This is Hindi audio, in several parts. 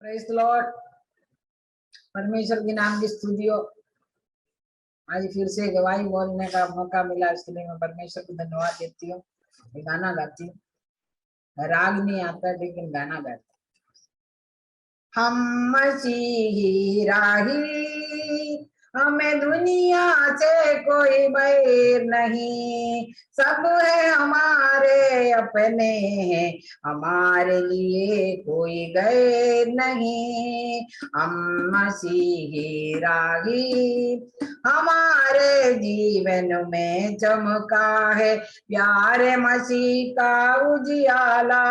Praise the Lord. परमेश्वर के नाम की स्तुति हो। आज फिर से गवाही बोलने का मौका मिला, इसलिए मैं परमेश्वर को धन्यवाद देती हूँ। गाना गाती हूँ, राग नहीं आता लेकिन गाना गाती हूँ। हम मसीही राही, हमें दुनिया से कोई बैर नहीं, सब है हमारे अपने हैं, हमारे लिए कोई गैर नहीं। हम मसीही राही, हमारे जीवन में चमका है प्यारे मसीह का उजियाला।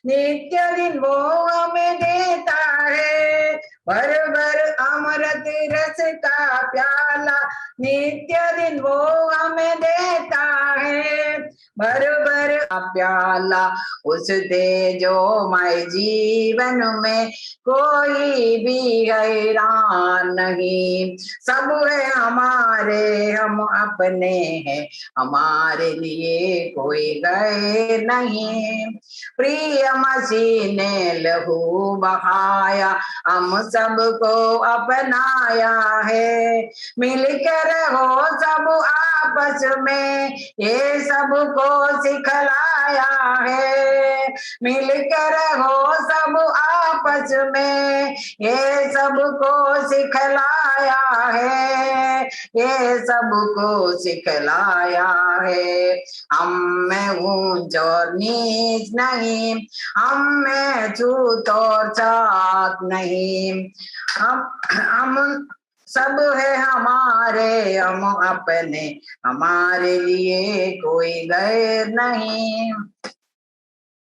नित्य दिन वो हमें देता है भर भर अमृत रस का प्याला। नित्य दिन वो हमें देता है भर भर प्याला। उस तेजोमय जीवन में कोई भी हैरान नहीं, सब है हमारे, हम अपने हैं, हमारे लिए कोई गए नहीं। प्रिय मसीह ने लहू बहाया, हम सबको अपनाया है, मिलकर हो सब आपस में, ये सबको सिखलाया है। मिलकर हो सब आपस में, ये सबको सिखलाया है, ये सबको सिखलाया है। हम में ऊंच और नीच नहीं, हम में छूत और छात नहीं, हम सब है हमारे, हम अपने, हमारे लिए कोई गैर नहीं।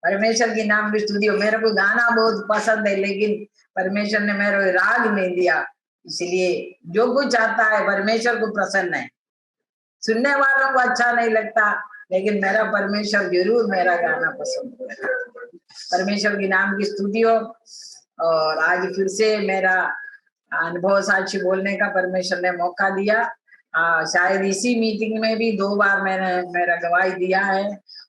परमेश्वर की नाम की स्तुति हो। मेरे को गाना बहुत पसंद है, लेकिन परमेश्वर ने मेरे राग नहीं दिया, इसलिए जो कुछ आता है परमेश्वर को प्रसन्न है। सुनने वालों को अच्छा नहीं लगता, लेकिन मेरा परमेश्वर जरूर मेरा गाना पसंद है। परमेश्वर की नाम की स्तुति हो। और आज फिर से मेरा अनुभव साक्षी बोलने का परमेश्वर ने मौका दिया। शायद इसी मीटिंग में भी 2 बार मैंने मेरा गवाही दिया है,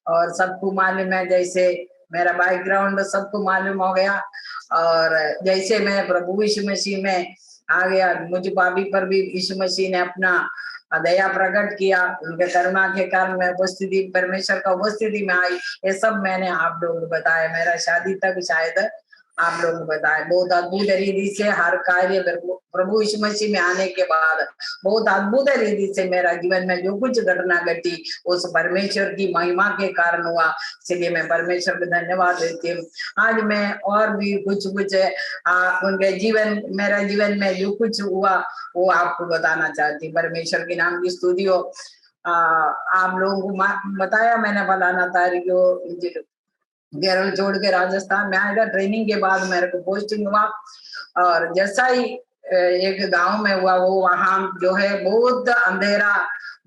और सबको मालूम है, जैसे मेरा बैकग्राउंड सबको मालूम हो गया। और जैसे मैं प्रभु यीशु मसीह में आ गया, मुझे भाभी पर भी यीशु मसीह ने अपना दया प्रकट किया, उनके करुणा के कारण मैं उपस्थिति, परमेश्वर का उपस्थिति में आई। ये सब मैंने आप लोगों को बताया, मेरा शादी तक शायद आप लोगों को बताया। बहुत अद्भुत रीति से हर कार्य प्रभु यीशु मसीह में आने के बाद बहुत अद्भुत रीति से मेरा जीवन में जो कुछ घटना घटी उस परमेश्वर की महिमा के कारण हुआ, इसलिए मैं परमेश्वर को धन्यवाद देती हूँ। आज मैं और भी कुछ उनके जीवन, मेरा जीवन में जो कुछ हुआ वो आपको बताना चाहती हूँ। परमेश्वर के नाम की स्तुति हो। आप लोगों को बताया मैंने, फलाना तारीख को केरल छोड़ के राजस्थान में आएगा। ट्रेनिंग के बाद मेरे को पोस्टिंग हुआ, और जैसा ही एक गांव में हुआ, वो वहां जो है बहुत अंधेरा,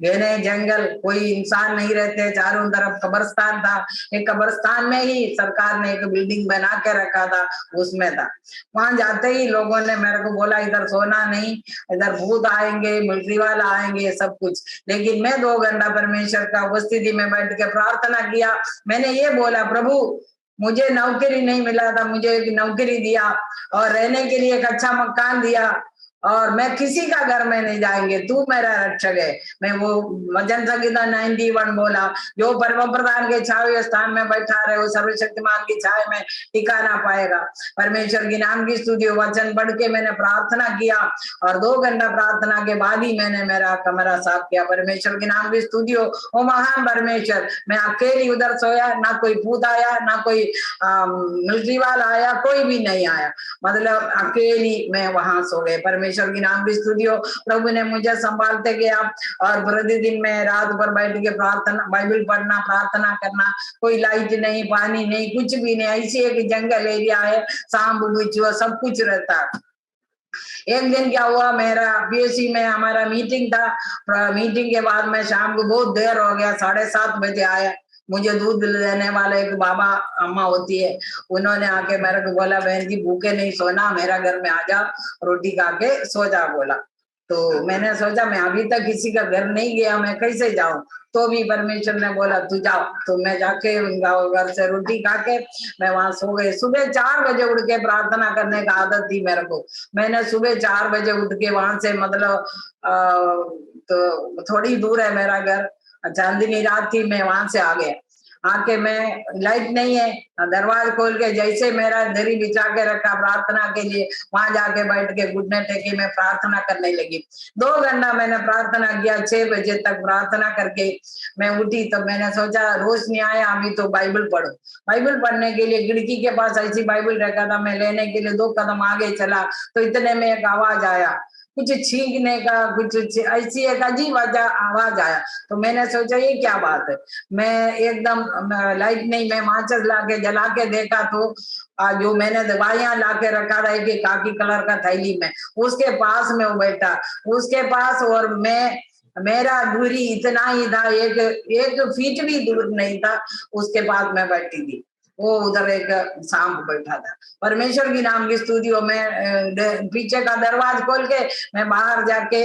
घने जंगल, कोई इंसान नहीं रहते, चारों तरफ कब्रिस्तान था। एक कब्रिस्तान में ही सरकार ने एक बिल्डिंग बना के रखा था, उसमें था। वहां जाते ही लोगों ने मेरे को बोला इधर सोना नहीं, इधर भूत आएंगे, मिलिट्री वाला आएंगे, सब कुछ। लेकिन मैं 2 घंटा परमेश्वर का उपस्थिति में बैठ के प्रार्थना किया। मैंने ये बोला, प्रभु मुझे नौकरी नहीं मिला था, मुझे एक नौकरी दिया और रहने के लिए एक अच्छा मकान दिया, और मैं किसी का घर में नहीं जाएंगे, तू मेरा रक्षक है। मैं वो वचन संहिता 91 बोला, जो परम प्रधान के छावे स्थान में बैठा रहे वो सर्वशक्तिमान की छाया में टिका ना पाएगा। परमेश्वर की नाम की स्तुति। वचन पढ़ के मैंने प्रार्थना किया, और 2 घंटा प्रार्थना के बाद ही मैंने मेरा कमरा साफ किया। परमेश्वर की नाम की स्तुति हो। वो महान परमेश्वर, मैं अकेली उधर सोया, ना कोई भूत आया, ना कोई मिलिट्री वाला आया, कोई भी नहीं आया, मतलब अकेली मैं वहां सो गए। परमेश्वर की नाम की स्तुति हो। प्रभु ने मुझे संभालते गया, और प्रतिदिन मैं रात भर बैठ के प्रार्थना, बाइबल पढ़ना, प्रार्थना करना। कोई लाइट नहीं, पानी नहीं, कुछ भी नहीं, ऐसी एक जंगल एरिया है, सांप बिच्छू सब कुछ रहता है। एक दिन क्या हुआ, मेरा पीएससी में हमारा मीटिंग था। मीटिंग के बाद मैं शाम को बहुत देर हो गया, 7:30 बजे आया। मुझे दूध लेने वाले एक बाबा अम्मा होती है, उन्होंने आके मेरे को बोला, बहन जी भूखे नहीं सोना, मेरा घर में आ जा, रोटी खा के सो जा बोला। तो मैंने सोचा मैं अभी तक किसी का घर नहीं गया, मैं कैसे जाऊं। तो भी परमेश्वर ने बोला तू जाओ। तो मैं जाके घर से रोटी खा के मैं वहां सो गई। सुबह 4 बजे उठ के प्रार्थना करने का आदत थी मेरे को। मैंने सुबह 4 बजे उठ के वहां से मतलब तो थोड़ी दूर है मेरा घर, चांदनी रात थी, मैं वहां से आ गया। आके मैं लाइट नहीं है, दरवाजा खोल के जैसे मेरा दरी बिछा के रखा प्रार्थना के लिए, वहां जाके बैठ के घुटने टेके मैं प्रार्थना करने लगी। 2 घंटा मैंने प्रार्थना किया। 6 बजे तक प्रार्थना करके मैं उठी तो मैंने सोचा रोशनी आया अभी तो बाइबल पढ़ो। बाइबल पढ़ने के लिए खिड़की के पास ऐसी बाइबल रखा था, मैं लेने के लिए 2 कदम आगे चला तो इतने में एक आवाज आया, कुछ छींकने का, कुछ ऐसी एक अजीब आवाज आया। तो मैंने सोचा ये क्या बात है। मैं एकदम लाइट नहीं, मैं माचिस लाके जला के देखा तो जो मैंने दवाइयां लाके रखा था कि काकी कलर का थैली में, उसके पास में वो बैठा, उसके पास, और मैं मेरा दूरी इतना ही था, एक फीट भी दूर नहीं था, उसके पास में बैठी थी। वो उधर एक सांप बैठा था। परमेश्वर की नाम की स्तुति हो। मैं पीछे का दरवाजा खोल के मैं बाहर जाके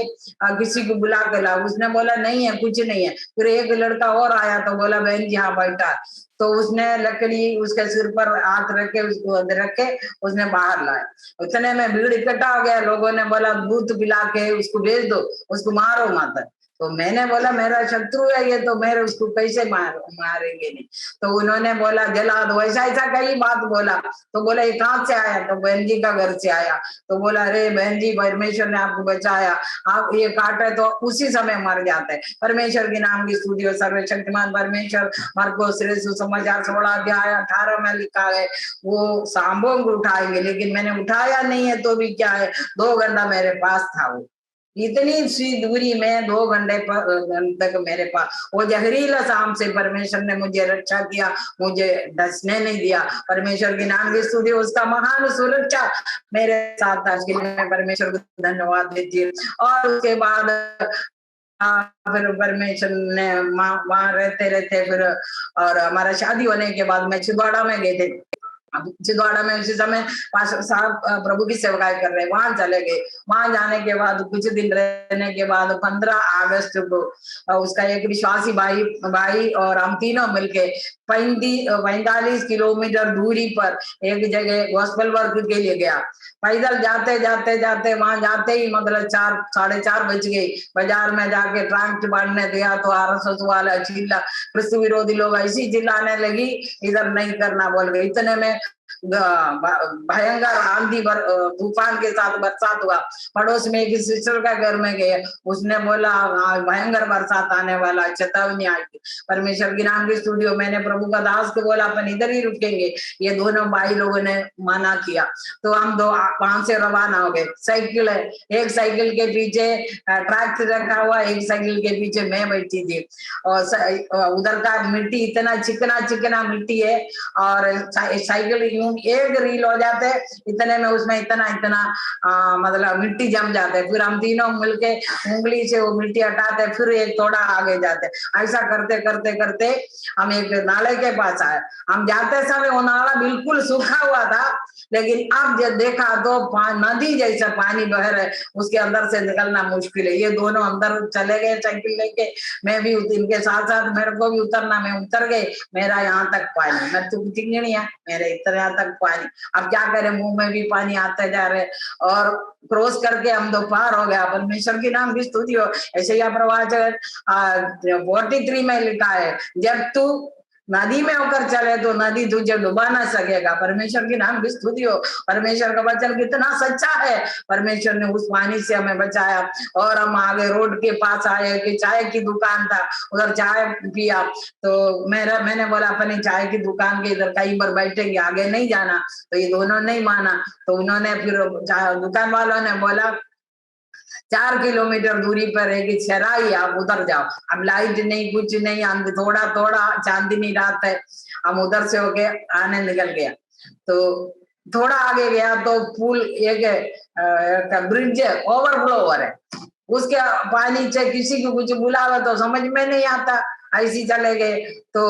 किसी को बुला के ला। उसने बोला नहीं है, कुछ नहीं है। फिर एक लड़का और आया तो बोला बहन जी हाँ बैठा। तो उसने लकड़ी उसके सिर पर हाथ रख के उसको अंदर रख के उसने बाहर लाया। उतने में भीड़ इकट्ठा हो गया, लोगों ने बोला दूध पिला के उसको भेज दो, उसको मारो मत। तो मैंने बोला मेरा शत्रु है ये, तो मेरे उसको कैसे मारेंगे नहीं। तो उन्होंने बोला जला दो, ऐसा ऐसा कई बात बोला। तो बोला ये कहाँ से आया, तो बहन जी का घर से आया। तो बोला अरे बहन जी परमेश्वर ने आपको बचाया, आप ये काटे तो उसी समय मर जाते हैं। परमेश्वर के नाम की स्तुति हो। सर्वशक्तिमान परमेश्वर मरकुस सुसमाचार 16 अध्याय 18 में लिखा है वो सांबों को उठाएंगे, लेकिन मैंने उठाया नहीं है तो भी क्या है, 2 घंटा मेरे पास था वो। इतनी सी दूरी में 2 घंटे तक मेरे पास वो जहरीला सांप से परमेश्वर ने मुझे रक्षा किया, मुझे डसने नहीं दिया। परमेश्वर के नाम की स्तुति, उसका महान सुरक्षा मेरे साथ था। इसके लिए मैं परमेश्वर को धन्यवाद देती हूँ। और उसके बाद फिर परमेश्वर ने वहां रहते रहते फिर, और हमारा शादी होने के बाद मैं छिंदवाड़ा में गए थे। छिंदवाड़ा में उसी समय पास्टर साहब प्रभु की सेवकाई कर रहे, वहां चले गए। वहां जाने के बाद कुछ दिन रहने के बाद 15 अगस्त को उसका एक विश्वासी भाई और हम तीनों मिलके 45 किलोमीटर दूरी पर एक जगह गॉस्पेल वर्क के लिए गया। पैदल जाते जाते जाते वहां जाते ही मतलब 4 साढ़े 4 बज गए। बाजार में जाके ट्रंक बांधने दिया तो आरएसएस वाला चिल्ला, क्रिस्तु विरोधी लोग ऐसी चिल्लाने लगी इधर नहीं करना बोल गए। इतने में भयंकर आंधी तूफान के साथ बरसात हुआ। पड़ोस में एक सिस्टर का घर में गए, उसने बोला भयंकर बरसात आने वाला, चेतावनी आई थी। परमेश्वर की नाम की स्टूडियो, मैंने प्रभु का दास को बोला अपन इधर ही रुकेंगे। ये दोनों भाई लोगों ने मना किया तो हम दो वहां से रवाना हो गए। साइकिल है, एक साइकिल के पीछे ट्रैक्टर रखा हुआ, एक साइकिल के पीछे मैं बैठी थी। और उधर का मिट्टी इतना चिकना चिकना मिट्टी है, और साइकिल एक रील हो जाते इतने में उसमें इतना इतना मतलब मिट्टी जम जाते। फिर हम तीनों मिलके उंगली से वो मिट्टी हटाते, फिर एक थोड़ा आगे जाते। ऐसा करते करते करते हम एक नाले के पास आए। हम जाते समय वो नाला बिल्कुल सूखा हुआ था, लेकिन अब जब देखा तो नदी जैसा पानी बह रहा है, उसके अंदर से निकलना मुश्किल है। ये दोनों अंदर चले गए साइकिल लेके, मैं भी इनके साथ साथ, मेरे को भी उतरना, मैं उतर गई। मेरा यहाँ तक पानी, मैं तो चिंगड़िया मेरे इतना तक पानी। अब क्या करें, मुंह में भी पानी आते जा रहे, और क्रॉस करके हम तो पार हो गया। परमेश्वर की नाम की स्तुति हो। ऐसे या प्रवाचक 43 में लिखा है, जब तू नदी में होकर चले तो नदी तुझे डुबा ना सकेगा। परमेश्वर की नाम की स्तुति हो। परमेश्वर का वचन कितना सच्चा है। परमेश्वर ने उस पानी से हमें बचाया, और हम आगे रोड के पास आए कि चाय की दुकान था, उधर चाय पिया। तो मैंने बोला अपनी चाय की दुकान के इधर कहीं पर बैठेंगे, आगे नहीं जाना। तो ये दोनों नहीं माना। तो उन्होंने फिर दुकान वालों ने बोला 4 किलोमीटर दूरी पर है कि चराई, आप उधर जाओ। अब लाइट नहीं, कुछ नहीं, थोड़ा थोड़ा चांदनी रात है। हम उधर से होके आने निकल गया। तो थोड़ा आगे गया तो पुल एक ब्रिज ओवरफ्लो हो रहा है, उसके पानी से किसी को कुछ बुलावा तो समझ में नहीं आता, ऐसी चले गए। तो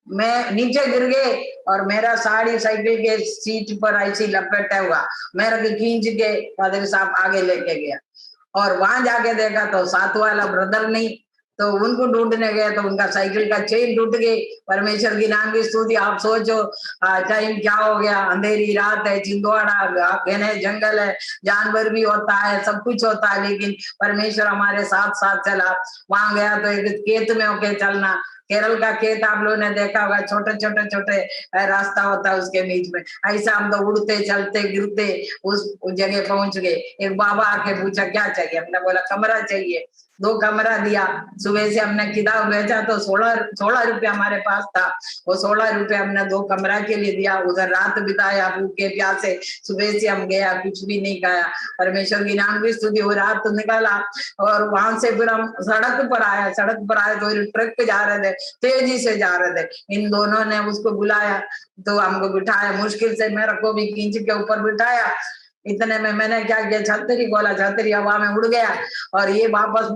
मैं नीचे गिर गए, और मेरा साड़ी साइकिल के सीट पर ऐसी लपेटा हुआ, मेरे को खींच के फादर साहब आगे लेके गया। और वहां जाके देखा तो साथ वाला ब्रदर नहीं, तो उनको ढूंढने गए तो उनका साइकिल का चेन टूट गई। परमेश्वर की नाम की स्तुति। आप सोचो टाइम क्या हो गया, अंधेरी रात है, छिंदवाड़ा घने जंगल है, जानवर भी होता है, सब कुछ होता है, लेकिन परमेश्वर हमारे साथ साथ चला। वहां गया तो एक खेत में होके चलना, केरल का खेत आप लोगों ने देखा होगा, छोटे छोटे छोटे रास्ता होता है उसके बीच में, ऐसा हम तो उड़ते चलते गिरते उस जगह पहुंच गए। एक बाबा आके पूछा क्या चाहिए, हमने बोला कमरा चाहिए। 2 कमरा दिया। सुबह से हमने किताब बेचा तो 16 रुपया हमारे पास था, वो 16 रुपया हमने 2 कमरा के लिए दिया। उधर रात बिताया भूखे प्यासे, सुबह से हम गया, कुछ भी नहीं खाया। परमेश्वर की नाम की स्तुति। वो रात तो निकाला और वहां से फिर हम सड़क पर आया। सड़क पर आए तो ट्रक जा रहे थे, तेजी से जा रहे थे। इन दोनों ने उसको बुलाया तो हमको बिठाया, मुश्किल से मेरे को भी खींच के ऊपर बिठाया। इतने में मैंने क्या किया, छतरी बोला, छतरी हवा में उड़ गया और ये वापस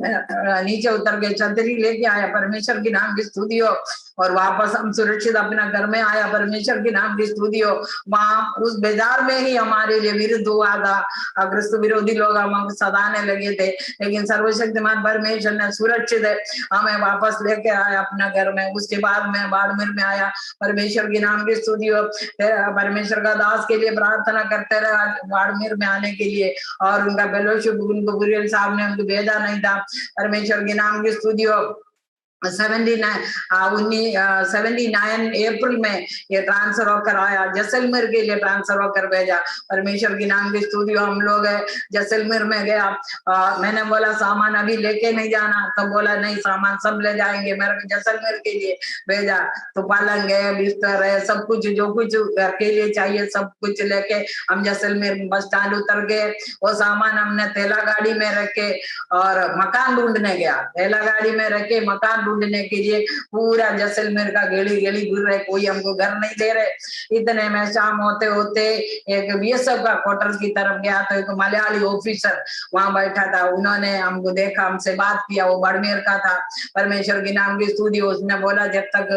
नीचे उतर के छतरी लेके आया। परमेश्वर की नाम की स्तुति हो। और वापस हम सुरक्षित अपना घर में आया। परमेश्वर की नाम की स्तुति हो। वहां उस बाजार में ही हमारे लिए विरुद्ध हुआ था, क्रिस्त विरोधी लोग हम सताने लगे थे, लेकिन सर्वशक्तिमान परमेश्वर ने सुरक्षित हमें वापस लेके आया अपना घर में। उसके बाद मैं बाड़मेर में आया। परमेश्वर की नाम की स्तुति हो। परमेश्वर का दास के लिए प्रार्थना करते रहे बाड़मेर में आने के लिए, और उनका फेलोशिप उनको गुरियल साहब ने उनको भेजा नहीं था। परमेश्वर के नाम की स्तुति हो। 79 अप्रैल में ये ट्रांसफर होकर आया, जैसलमेर के लिए ट्रांसफर होकर भेजा। परमेश्वर की नाम की स्तुति। हम लोग जैसलमेर में गया। मैंने बोला सामान अभी लेके नहीं जाना, तो बोला नहीं सामान सब ले जाएंगे। मेरे को जैसलमेर के लिए भेजा तो पलंग है, बिस्तर है, सब कुछ जो कुछ घर के लिए चाहिए सब कुछ लेके हम जैसलमेर बस स्टैंड उतर गए। वो सामान हमने थैला गाड़ी में रखे और मकान ढूंढने गया। थैला गाड़ी में रखे मकान ढूंढने के लिए पूरा जैसलमेर का गेड़ी गेड़ी घूर रहे, कोई हमको घर नहीं दे रहे। इतने में शाम होते होते एक बीएसएफ का क्वार्टर की तरफ गया तो एक मलयाली ऑफिसर वहां बैठा था। उन्होंने हमको देखा, हमसे बात किया। वो बाड़मेर का था। परमेश्वर की नाम की स्तुति। उसने बोला जब तक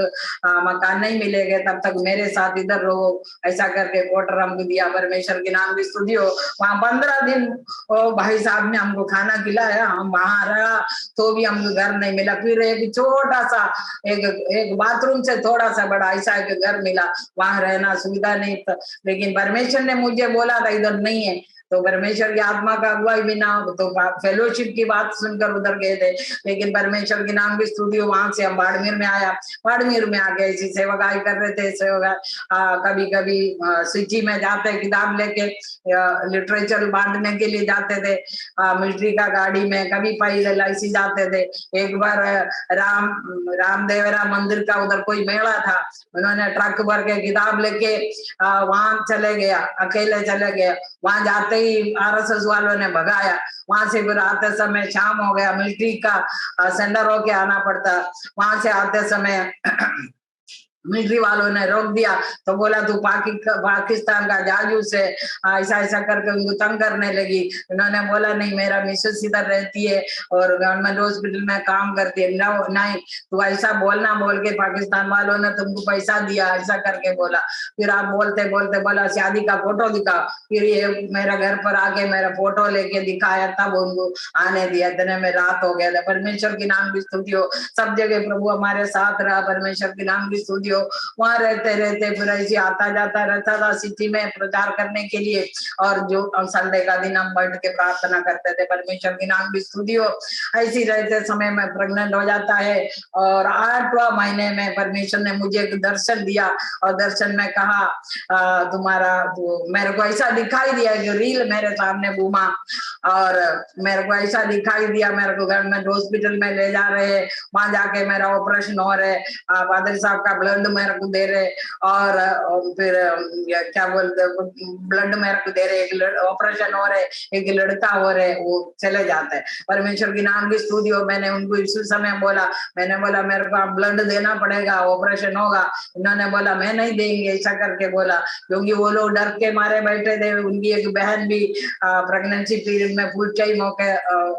मकान नहीं मिलेगा तब तक मेरे साथ इधर रहो, ऐसा करके क्वार्टर हमको दिया। परमेश्वर की नाम की स्तुति हो। वहां 15 दिन भाई साहब ने हमको खाना खिलाया। हम वहां रहा तो भी हमको घर नहीं मिला। फिर एक छोटा सा एक बाथरूम से थोड़ा सा बड़ा ऐसा एक घर मिला, वहां रहना सुविधा नहीं था, लेकिन परमेश्वर ने मुझे बोला था इधर नहीं है। तो परमेश्वर की आत्मा का अगुवाई बिना तो फेलोशिप की बात सुनकर उधर गए थे, लेकिन परमेश्वर के नाम की स्तुति। वहां से हम बाड़मेर में आया। बाड़मेर में आके ऐसी सेवकाई कर रहे थे। सेवका कभी कभी सिटी में जाते किताब लेके लिटरेचर बांटने के लिए जाते थे, मिलिट्री का गाड़ी में, कभी पैदल ऐसी जाते थे। एक बार रामदेवरा मंदिर का उधर कोई मेला था, उन्होंने ट्रक भर के किताब लेके वहां चले गया, अकेले चले गए। वहां जाते ही आरएसएस वालों ने भगाया। वहां से फिर आते समय शाम हो गया, मिलिट्री का सेंटर होके आना पड़ता। वहां से आते समय मिलिट्री वालों ने रोक दिया तो बोला तू पाकिस्तान का जासूस है, ऐसा ऐसा करके उनको तंग करने लगी। उन्होंने बोला नहीं, मेरा मिसेस इधर रहती है और गवर्नमेंट हॉस्पिटल में काम करती है। नहीं तू ऐसा बोलना, बोल के पाकिस्तान वालों ने तुमको पैसा दिया, ऐसा करके बोला। फिर आप बोलते बोलते बोला शादी का फोटो दिखा। फिर ये मेरा घर पर आके मेरा फोटो लेके दिखाया, तब उनको आने दिया। इतने में रात हो गया था। परमेश्वर की नाम की स्तुति हो। सब जगह प्रभु हमारे साथ रहा। परमेश्वर की नाम की स्तुति हो। वहां रहते रहते फिर ऐसे आता जाता रहता था सिटी में प्रचार करने के लिए, और जो संडे का दिन हम बैठ के प्रार्थना करते थे। परमेश्वर की नाम की स्तुति हो। ऐसी रहते समय में प्रेग्नेंट हो जाता है और 8वां महीने में परमेश्वर ने मुझे एक दर्शन दिया और दर्शन में कहा तुम्हारा मेरे को ऐसा दिखाई दिया कि रील मेरे सामने घूमा और मेरे को ऐसा दिखाई दिया, मेरे को गवर्नमेंट हॉस्पिटल में ले जा रहे हैं। वहां जाके मेरा ऑपरेशन हो रहा है, पादरी साहब का ब्लड मेरे को दे रहे और फिर क्या बोलते ब्लड मेरे को दे रहे, एक ऑपरेशन हो रहे, एक लड़का हो रहे, वो चले जाता है। परमेश्वर की नाम की स्तुति हो। मैंने उनको इसी समय बोला, मैंने बोला मेरे को ब्लड देना पड़ेगा, ऑपरेशन होगा। उन्होंने बोला मैं नहीं देंगे, ऐसा करके बोला, क्योंकि वो लोग डर के मारे बैठे थे। उनकी एक बहन भी प्रेगनेंसी पीरियड में फुल टाइम होके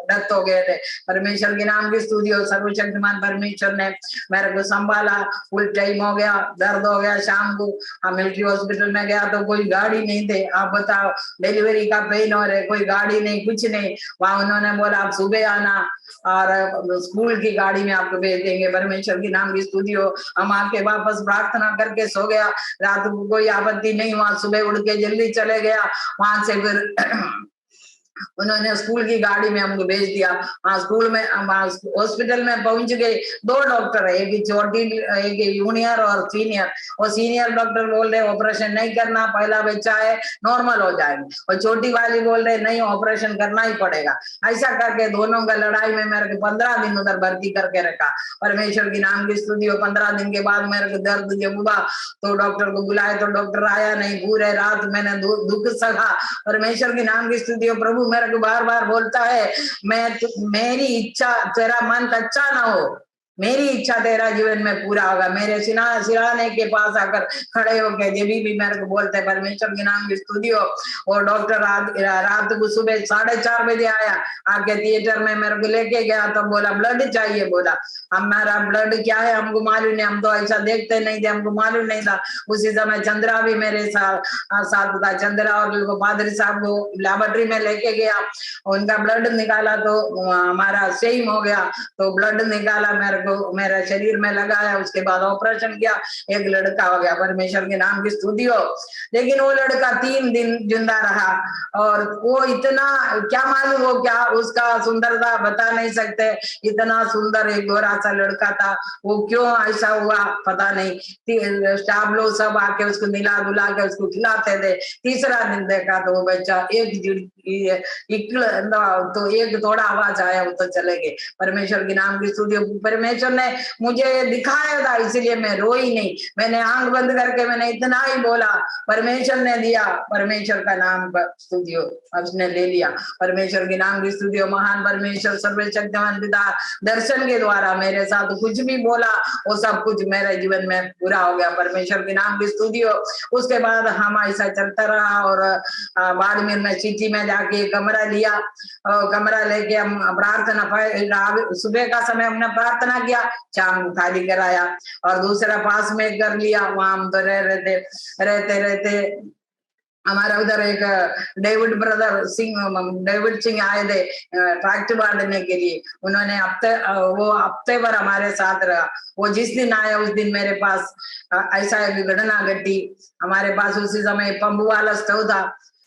डेथ हो गए थे। परमेश्वर के नाम की स्तुति हो। सर्वशक्तिमान परमेश्वर ने मेरे को संभाला, फुल टाइम हो गया, दर्द हो गया शाम को। हम मिलिट्री हॉस्पिटल में गया तो कोई गाड़ी नहीं थे। आप बताओ, डिलीवरी का पेन हो रहे, कोई गाड़ी नहीं, कुछ नहीं। वहां उन्होंने बोला आप सुबह आना और स्कूल की गाड़ी में आपको भेज देंगे। परमेश्वर की नाम की स्तुति हो। हम आके वापस प्रार्थना करके सो गया। रात को कोई आपत्ति नहीं हुआ, सुबह उठ के जल्दी चले गया। वहां से फिर उन्होंने स्कूल की गाड़ी में हमको भेज दिया। स्कूल में हॉस्पिटल में पहुंच गए। 2 डॉक्टर है, एक छोटी, एक जूनियर और सीनियर। और सीनियर डॉक्टर बोल रहे ऑपरेशन नहीं करना, पहला बच्चा है, नॉर्मल हो जाएंगे। और छोटी वाली बोल रहे नहीं, ऑपरेशन करना ही पड़ेगा। ऐसा करके दोनों का लड़ाई में मेरे को 15 दिन उधर भर्ती करके रखा। परमेश्वर की नाम की स्तुति हो। 15 दिन के बाद मेरे को दर्द जब हुआ तो डॉक्टर को बुलाए तो डॉक्टर आया नहीं। पूरे रात मैंने दुख सहा। परमेश्वर की नाम की स्तुति हो। प्रभु मेरे को बार बार बोलता है, मेरी इच्छा, तेरा मन अच्छा ना हो, मेरी इच्छा तेरा जीवन में पूरा होगा। मेरे सिराने के पास आकर खड़े होके जब भी मेरे को बोलते, परमेश्वर के नाम की स्तुति हो। और डॉक्टर रात को सुबह 4:30 बजे आया, आके थिएटर में मेरे को लेके गया तो बोला ब्लड चाहिए। बोला हमारा ब्लड क्या है हमको मालूम नहीं, हम तो ऐसा देखते नहीं थे, हमको मालूम नहीं था। उसी समय चंद्रा भी मेरे साथ था। चंद्रा और पादरी साहब को लैबोरेटरी में लेके गया, उनका ब्लड निकाला तो हमारा सेम हो गया। तो ब्लड निकाला, मेरे शरीर में लगाया, उसके बाद ऑपरेशन किया, एक लड़का हो गया। परमेश्वर के नाम की स्तुति हो। लेकिन वो लड़का 3 दिन जिंदा रहा। और वो इतना, क्या मालूम वो क्या उसका सुंदरता बता नहीं सकते। इतना सुंदर एक गोरा सा लड़का था, वो क्यों ऐसा हुआ पता नहीं। स्टाफ लोग सब आके उसको मिला दुला के उसको खिलाते थे। तीसरा दिन देखा तो वो बच्चा तो एक थोड़ा आवाज आया, वो तो चले गए। परमेश्वर के नाम की स्तुति। परमेश्वर ने मुझे दिखाया था, इसलिए मैं रोई नहीं। मैंने आंख बंद करके मैंने इतना ही बोला, परमेश्वर ने दिया, परमेश्वर का नाम स्तुति हो। उसने ले लिया। परमेश्वर के नाम की स्तुति हो। महान परमेश्वर सर्वशक्तिमान पिता दर्शन के द्वारा मेरे साथ कुछ भी बोला, वो सब कुछ मेरे जीवन में पूरा हो गया। परमेश्वर के नाम की स्तुति हो। उसके बाद हम ऐसा चलता रहा और बाड़मेर में सिटी में जाके कमरा लिया। कमरा लेके हम प्रार्थना, सुबह का समय हमने प्रार्थना किया, शाम को खाली कराया। और दूसरा पास में कर लिया, वहां हम तो रहते हमारा उधर एक डेविड सिंह आए थे ट्रैक्ट बांधने के लिए। उन्होंने हफ्ते भर हमारे साथ रहा। वो जिस दिन आया उस दिन मेरे पास ऐसा एक घटना घटी। हमारे पास उसी समय पंबू वाला स्टोव था।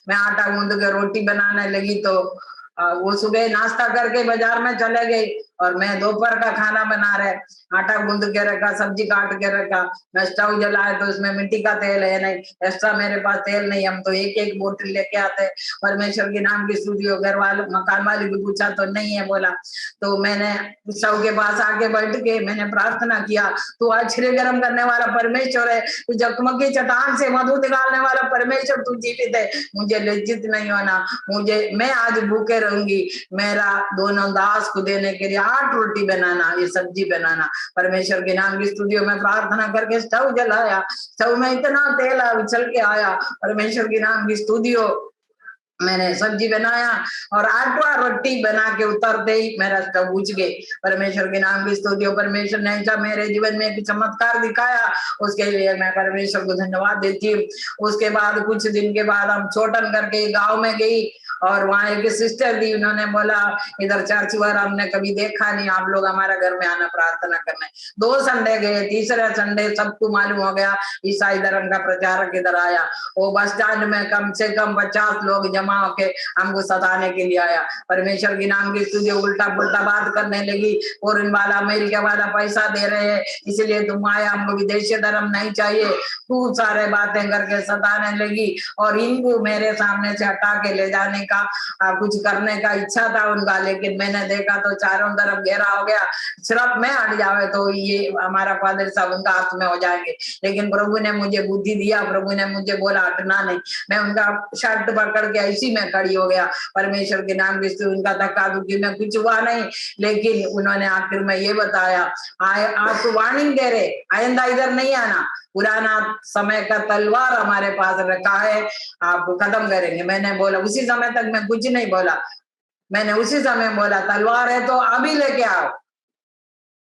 मैं आटा गूंद के रोटी बनाने लगी तो वो सुबह नाश्ता करके बाजार में चले गए और मैं दोपहर का खाना बना रहे। आटा गूंद के रखा, सब्जी काट के रखा, मैं स्टोव जलाया तो उसमें मिट्टी का तेल है नहीं, एक्स्ट्रा मेरे पास तेल नहीं, हम तो एक एक बोतल लेके आते। परमेश्वर के नाम की स्तुति हो। घर वाले मकान वाले भी पूछा तो नहीं है बोला। तो मैंने स्टोव के पास आके बैठ के मैंने प्रार्थना किया, तू आश्चर्य गर्म करने वाला परमेश्वर है, तू जगमगी चट्टान से मधु निकालने वाला परमेश्वर, तू जीवित है। मुझे लज्जित नहीं होना, मैं आज भूखे रहूंगी। मेरा दोनों दास को देने के लिए 8 रोटी बनाना, ये सब्जी बनाना। परमेश्वर के नाम की स्तुति में प्रार्थना करके स्टोव जलाया। स्टोव में इतना तेल उछल के आया। परमेश्वर के नाम की स्तुति हो। मैंने सब्जी बनाया और 8वां रोटी बना के उतरते ही मेरा स्टोव बुझ गए। परमेश्वर के नाम की स्तुति हो। परमेश्वर ने ऐसा मेरे जीवन में एक चमत्कार दिखाया, उसके लिए मैं परमेश्वर को धन्यवाद देती हूँ। उसके बाद कुछ दिन के बाद हम छोटन करके गांव में गई और वहां एक सिस्टर थी। उन्होंने बोला इधर चर्च वार हमने कभी देखा नहीं, आप लोग हमारा घर में आना प्रार्थना करने। 2 संडे गए, तीसरा संडे सबको मालूम हो गया ईसाई धर्म का प्रचारक इधर आया। वो बस स्टैंड में कम से कम 50 लोग जमा होके हमको सताने के लिए आया। परमेश्वर की नाम की स्तुति। उल्टा पुल्टा बात करने लगी, फॉरेन वाला अमेरिका वाला पैसा दे रहे हैं इसलिए तुम आया, हमको विदेशी धर्म नहीं चाहिए, खूब सारे बातें करके सताने लगी। और इनको मेरे सामने से हटा के ले जाने का कुछ करने का इच्छा था उनका, लेकिन मैंने देखा तो चारों तरफ घेरा हो गया। सिर्फ मैं हट जावे तो ये हमारा फादर साहब उनका हाथ में हो जाएंगे। लेकिन प्रभु ने मुझे बुद्धि दिया, प्रभु ने मुझे बोला हटना नहीं। मैं उनका शर्ट पकड़ के ऐसी में खड़ी हो गया। परमेश्वर के नाम की उनका धक्का धुक्की में कुछ हुआ नहीं, लेकिन उन्होंने आखिर में ये बताया, आपको वार्निंग दे रहे, आइंदा इधर नहीं आना, पुराना समय का तलवार हमारे पास रखा है, आपको खत्म करेंगे। मैंने बोला, उसी समय तक मैं कुछ नहीं बोला, मैंने उसी समय बोला तलवार है तो अभी लेके आओ।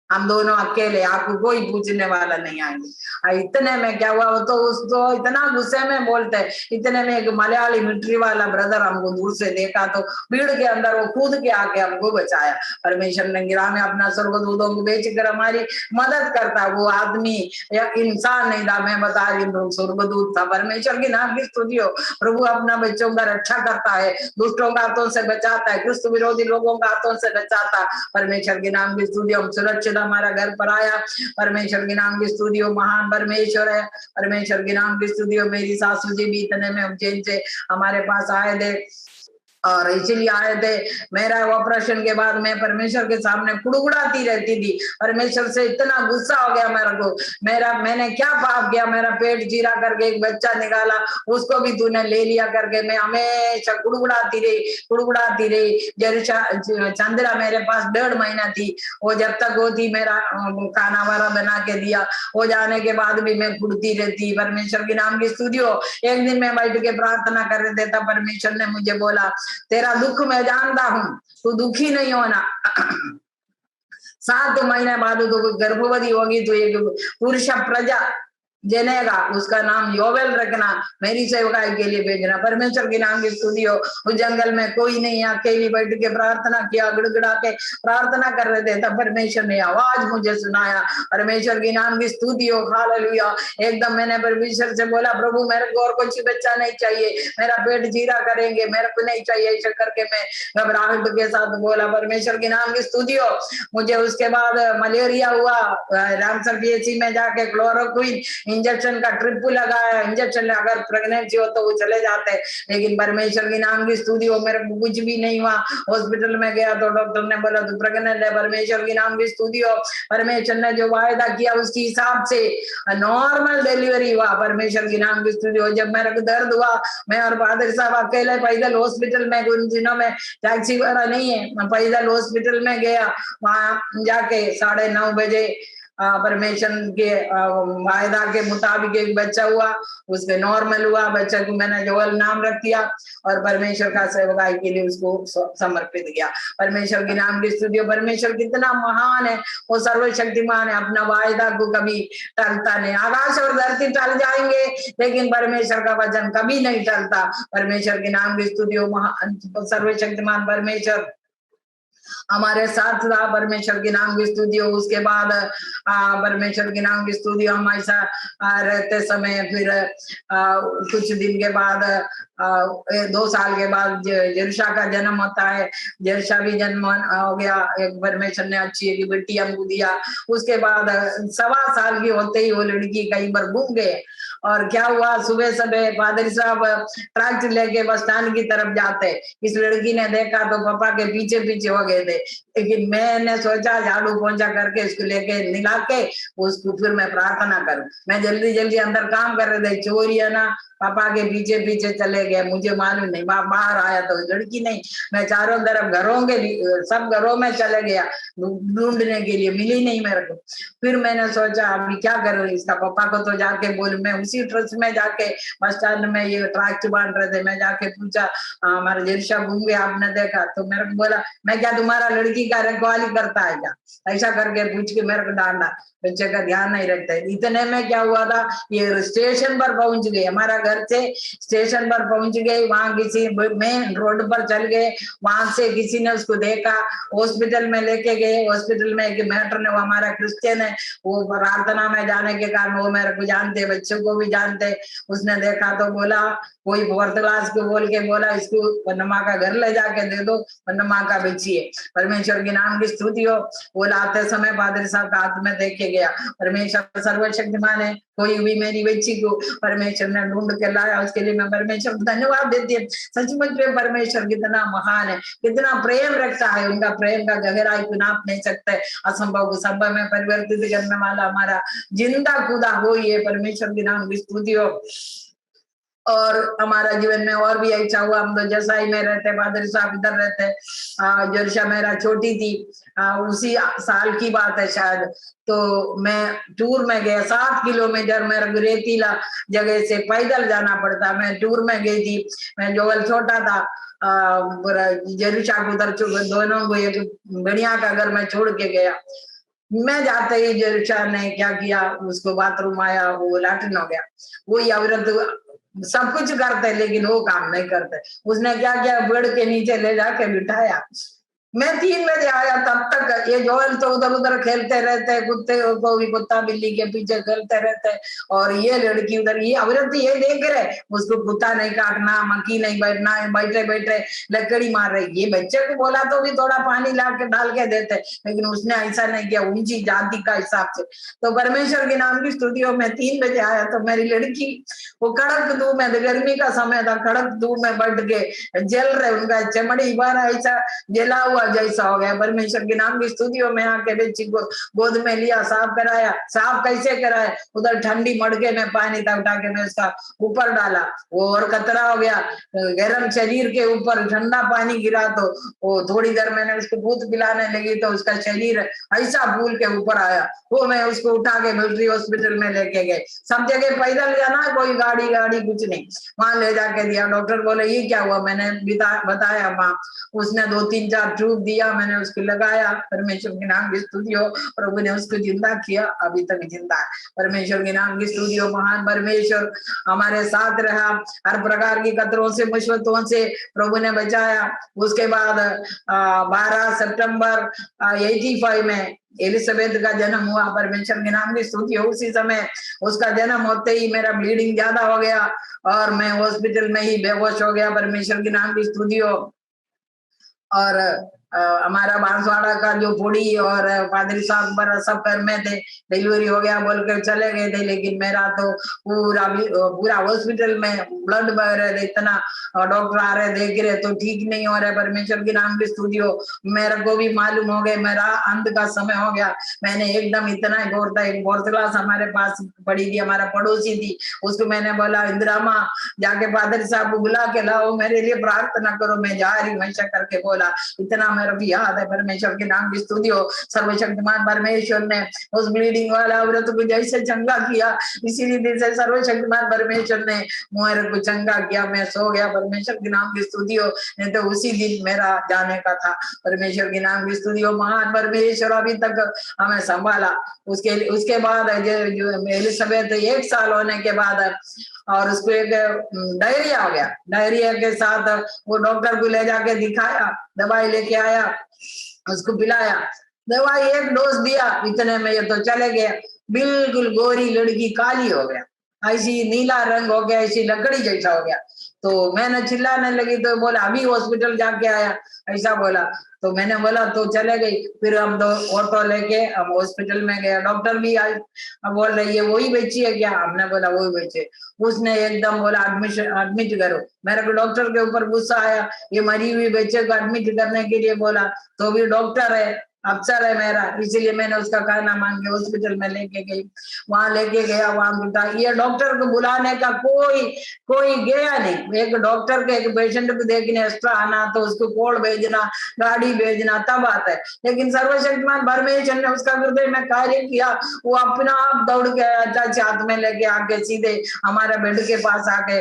हम दोनों अकेले, आपको कोई पूछने वाला नहीं आएंगे। इतने में क्या हुआ, वो तो उसको इतना गुस्से में बोलते, इतने में एक मलयाली मिलिट्री वाला ब्रदर हमको दूर से देखा तो भीड़ के अंदर वो कूद के आके हमको बचाया। परमेश्वर ने गिरा में अपना स्वर्गदूतों को भेजकर हमारी मदद करता। वो आदमी या इंसान नहीं था, मैं बता रही हूँ, स्वर्गदूत था। परमेश्वर की नाम की स्तुति हो। प्रभु अपना बच्चों का रक्षा करता है, दुष्टों का हाथों से बचाता है, क्रिस्त विरोधी लोगों का हाथों से बचाता। परमेश्वर के नाम की स्तुति। हम सुरक्षित हमारा घर पर आया। परमेश्वर के नाम की स्तुति हो। महान परमेश्वर है। परमेश्वर के नाम की स्तुति हो। मेरी सासू जी भी इतने में उज्जैन से हमारे पास आए थे और इसीलिए आए थे। मेरा ऑपरेशन के बाद मैं परमेश्वर के सामने कुड़कुड़ाती रहती थी। परमेश्वर से इतना गुस्सा हो गया मेरे को, मैंने क्या पाप किया, मेरा पेट चीरा करके एक बच्चा निकाला, उसको भी तूने ले लिया करके मैं हमेशा कुड़कुड़ाती रही। चंद्रा मेरे पास 1.5 महीना थी, वो जब तक वो थी मेरा खाना वाना बना के दिया, हो जाने के बाद भी मैं कुड़ती रहती। परमेश्वर के नाम की स्तुति हो। एक दिन मैं बैठ के प्रार्थना कर रहे थे, तब परमेश्वर ने मुझे बोला, तेरा दुख मैं जानता हूं, तू दुखी नहीं होना। 7 महीने बाद तो गर्भवती होगी, तो एक पुरुष प्रजा जनेगा, उसका नाम योवेल रखना, मेरी सेवकाई के लिए भेजना। परमेश्वर के नाम की स्तुति हो। उस जंगल में कोई नहीं, अकेली बैठ के प्रार्थना किया, गिड़गिड़ा के प्रार्थना कर रहे थे, तब परमेश्वर ने आवाज मुझे सुनाया। परमेश्वर के नाम की स्तुति हो। हालेलुया। एकदम मैंने परमेश्वर से बोला, प्रभु मेरे को और कुछ बच्चा नहीं चाहिए, मेरा पेट जीरा करेंगे, मेरे को नहीं चाहिए। ऐसा करके मैं घबराहट के साथ बोला। परमेश्वर के नाम की स्तुति हो। मुझे उसके बाद मलेरिया हुआ, रामसर पीएचसी में जाके क्लोरोक्विन इंजेक्शन का ट्रिप लगाया। इंजेक्शन अगर प्रेगनेंसी हो तो वो चले जाते, लेकिन परमेश्वर के नाम की स्तुति हो, मेरे को कुछ भी नहीं हुआ। हॉस्पिटल में गया तो डॉक्टर ने बोला तू प्रेग्नेंट है। परमेश्वर के नाम की स्तुति हो। परमेश्वर ने जो वायदा किया उसके हिसाब से नॉर्मल डिलीवरी हुआ। परमेश्वर के नाम की स्तुति हो। जब मेरे को दर्द हुआ, मैं और बहादुर साहब अकेले पैदल हॉस्पिटल में, उन दिनों में टैक्सी वगैरह नहीं है, मैं पैदल हॉस्पिटल में गया। वहां जाके 9:30 बजे परमेश्वर के वायदा के मुताबिक एक बच्चा हुआ, उसके नॉर्मल हुआ। बच्चे को मैंने जोएल नाम रख दिया और परमेश्वर का सेवकाई के लिए उसको समर्पित किया। परमेश्वर के नाम की स्तुति। परमेश्वर कितना महान है, वो सर्वशक्तिमान है, अपना वायदा को कभी टलता नहीं। आकाश और धरती टल जाएंगे, लेकिन परमेश्वर का वचन कभी नहीं टलता। परमेश्वर के नाम की स्तुति हो। महान सर्वशक्तिमान परमेश्वर हमारे साथ था। परमेश्वर के नाम की स्तुति हो। उसके बाद परमेश्वर के नाम की स्तुति हम ऐसा रहते समय, फिर कुछ दिन के बाद 2 साल के बाद जरुषा का जन्म होता है। जरुषा भी जन्म हो गया, एक परमेश्वर ने अच्छी एक बेटी हमको दिया। उसके बाद 1.25 साल की होते ही वो लड़की कई बार घूम गए। और क्या हुआ, सुबह सुबह पादरी साहब ट्रैक्टर लेके बस स्टैंड की तरफ जाते, इस लड़की ने देखा तो पापा के पीछे पीछे हो गए थे। लेकिन मैंने सोचा झाड़ू पोंछा करके इसको लेके निकाल के उसको फिर मैं प्रार्थना करूं। मैं जल्दी जल्दी अंदर काम कर रहे थे, चोरी है ना, पापा के पीछे पीछे चले गए, मुझे मालूम नहीं। बाहर आया तो लड़की नहीं, मैं चारों तरफ सब घरों में चले गया ढूंढने के लिए, मिली नहीं मेरे को। फिर मैंने सोचा अभी क्या करूं, इसका पापा को तो जाके बोलूं। मैं उसी ट्रस्ट में जाके बस स्टैंड में ये ट्रैक्ट बांध रहे थे, मैं जाके पूछा हमारा जरुषा घूम गया, आपने देखा? तो मेरे को बोला, मैं क्या तुम्हारा लड़की का रखवाली करता है क्या? ऐसा करके पूछ के मेरे को डांटा, बच्चे का ध्यान नहीं रखते। इतने में क्या हुआ था, ये स्टेशन पर पहुंच गए, हमारा घर से स्टेशन पर पहुंच गए। वहां किसी मेन रोड पर चल गए, वहां से किसी ने उसको देखा, हॉस्पिटल में लेके गए। हॉस्पिटल में एक मैटर ने, वो हमारा क्रिश्चियन है, वो प्रार्थना में जाने के कारण वो मेरे को जानते, बच्चों को भी जानते। उसने देखा तो बोला, कोई 4th क्लास को बोल के बोला, इसको पन्नमा का घर ले जाके दे दो, पन्नमा का बच्ची है। परमेश्वर के नाम की स्तुति हो। वो लाते समय पादरी साहब का हाथ में देखे गया। परमेश्वर सर्वशक्तिमान है, कोई भी मेरी बच्ची को परमेश्वर ने ढूंढ के लाया, उसके लिए मैं परमेश्वर को धन्यवाद देती हूँ। सचमुच में परमेश्वर कितना महान है, कितना प्रेम रखता है, उनका प्रेम का गहराई को नाप नहीं सकते। असंभव को संभव में परिवर्तित करने वाला हमारा जिंदा खुदा हो, ये परमेश्वर के नाम की स्तुति हो। और हमारा जीवन में और भी अच्छा हुआ। हम तो जसाई में रहते, पादरी साहब इधर रहते। जरुषा मेरा छोटी थी, उसी साल की बात है शायद। तो मैं टूर में गया, 7 किलोमीटर मेरे को रेतीला जगह से पैदल जाना पड़ता। मैं टूर में गई थी, मैं जोवल छोटा था, जरुषा को उधर दोनों को एक बढ़िया का घर में छोड़ के गया। मैं जाते ही जरूषा ने क्या किया, उसको बाथरूम आया, वो लैट्रिन हो गया। वही औरत सब कुछ करते लेकिन वो काम नहीं करते। उसने क्या किया, बेड के नीचे ले जाके बिठाया। मैं 3 बजे आया, तब तक ये जोएल तो उधर उधर खेलते रहते, कुत्ते को भी कुत्ता बिल्ली के पीछे खेलते रहते, और ये लड़की उधर, ये औरत ये देख रहे, उसको कुत्ता नहीं काटना, मक्खी नहीं बैठना, बैठे बैठे लकड़ी मार रही। ये बच्चे को बोला तो भी थोड़ा पानी ला के डाल के देते, लेकिन उसने ऐसा नहीं किया, ऊंची जाति का हिसाब से। तो परमेश्वर के नाम की स्तुतियों में 3 बजे आया तो मेरी लड़की वो कड़क धूप में, गर्मी का समय था, कड़क धूप में बैठ के जल रहे, उनका चमड़ी बार ऐसा जला हुआ जैसा हो गया। परमेश्वर के नाम की स्तुतियों में आके बच्ची को गोद में लिया, साफ कराया। साफ कैसे कराया, उधर ठंडी मड़के में पानी था, उठा के मैं उसका ऊपर डाला, वो और कतरा हो गया। गर्म शरीर के ऊपर ठंडा पानी गिरा तो वो थोड़ी देर मैंने उसको दूध पिलाने लगी तो उसका शरीर ऐसा फूल के ऊपर आया। वो मैं उसको उठा के मिलिट्री हॉस्पिटल में लेके गए। सब जगह पैदल जाना, कोई गाड़ी गाड़ी कुछ नहीं, वहां ले जाके दिया। डॉक्टर बोले ये क्या हुआ, मैंने बताया माँ। उसने 2-3-4 ट्यूब दिया, मैंने उसको लगाया। परमेश्वर के नाम की स्तुति हो, प्रभु ने उसको जिंदा किया, अभी तक जिंदा है। परमेश्वर के नाम की स्तुति हो। महान परमेश्वर हमारे साथ रहा, हर प्रकार की कतरों से मुसीबतों से प्रभु ने बचाया। उसके बाद 12 सितंबर 85 में एलिजाबेथ का जन्म हुआ। परमेश्वर के नाम की स्तुति हो। उसी समय उसका जन्म होते ही मेरा ब्लीडिंग ज्यादा हो गया और मैं हॉस्पिटल में ही बेहोश हो गया। परमेश्वर के नाम की स्तुति हो। और हमारा बांसवाड़ा का जो बूढ़ी और पादरी साहब पर सब घर में थे, डिलीवरी हो गया बोल कर चले गए थे, लेकिन मेरा तो पूरा हॉस्पिटल में ब्लड बह रहे थे, इतना डॉक्टर आ रहे देख रहे तो ठीक नहीं हो रहा। परमेश्वर के नाम की स्तुति हो। मेरे को भी मालूम हो गया मेरा अंत का समय हो गया। मैंने एकदम इतना गौर था, एक फोर्थ क्लास हमारे पास पड़ी थी, हमारा पड़ोसी थी, उसको मैंने बोला इंदिरा माँ जाके पादरी साहब को बुला के लाओ, मेरे लिए प्रार्थना करो, मैं जा रही हूँ, ऐसा करके बोला। इतना मेरा भी याद है। परमेश्वर के नाम की स्तुति हो। सर्वशक्तिमान परमेश्वर ने उस ब्लीडिंग वाला औरत को जैसे चंगा किया, इसी रीति से सर्वशक्तिमान परमेश्वर ने मेरे को चंगा किया। मैं सो गया। परमेश्वर के नाम की स्तुति हो, नहीं तो उसी दिन मेरा जाने का था। परमेश्वर के नाम की स्तुति हो। महान परमेश्वर अभी तक हमें संभाला। उसके बाद जो एलिजाबेथ 1 साल होने के बाद और उसको एक डायरिया हो गया। डायरिया के साथ वो डॉक्टर को ले जाके दिखाया, दवाई लेके आया, उसको पिलाया। दवाई 1 डोज दिया, इतने में ये तो चले गया। बिल्कुल गोरी लड़की काली हो गया, ऐसी नीला रंग हो गया, ऐसी लकड़ी जैसा हो गया। तो मैंने चिल्लाने लगी तो बोला अभी हॉस्पिटल जाके आया, ऐसा बोला। तो मैंने बोला तो चले गई। फिर हम तो ऑटो लेके हम हॉस्पिटल में गए। डॉक्टर भी आज बोल रही है वही बच्ची है क्या, हमने बोला वही बच्ची है। उसने एकदम बोला एडमिट करो। मेरे को डॉक्टर के ऊपर गुस्सा आया, ये मरी हुई बच्चे को एडमिट करने के लिए बोला, तो भी डॉक्टर है, अफसर है मेरा, इसीलिए मैंने उसका कहना मान के हॉस्पिटल में लेके गई। वहां लेके गया, वहां बिठा, ये डॉक्टर को बुलाने का कोई गया नहीं। एक डॉक्टर के एक पेशेंट को देखने एक्स्ट्रा आना तो उसको कोड भेजना, गाड़ी भेजना, तब आता है। लेकिन सर्वशक्तिमान परमेश्वर ने उसका हृदय में कार्य किया। वो अपना आप दौड़ के चाचे हाथ में लेके आके सीधे हमारे बेड के पास आके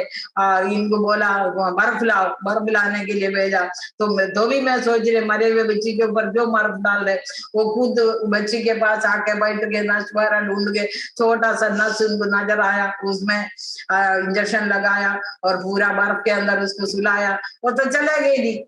इनको बोला बर्फ लाओ, बर्फ लाने के लिए भेजा। तो भी मैं सोच रही मरे हुए बच्ची के ऊपर क्यों बर्फ डाल रहे। वो खुद बच्ची के पास आके बैठ के नस वगैरह ढूंढ के छोटा सा नस उनको नजर आया, उसमें इंजेक्शन लगाया और पूरा बर्फ के अंदर उसको सुलाया। वो तो चले गई थी।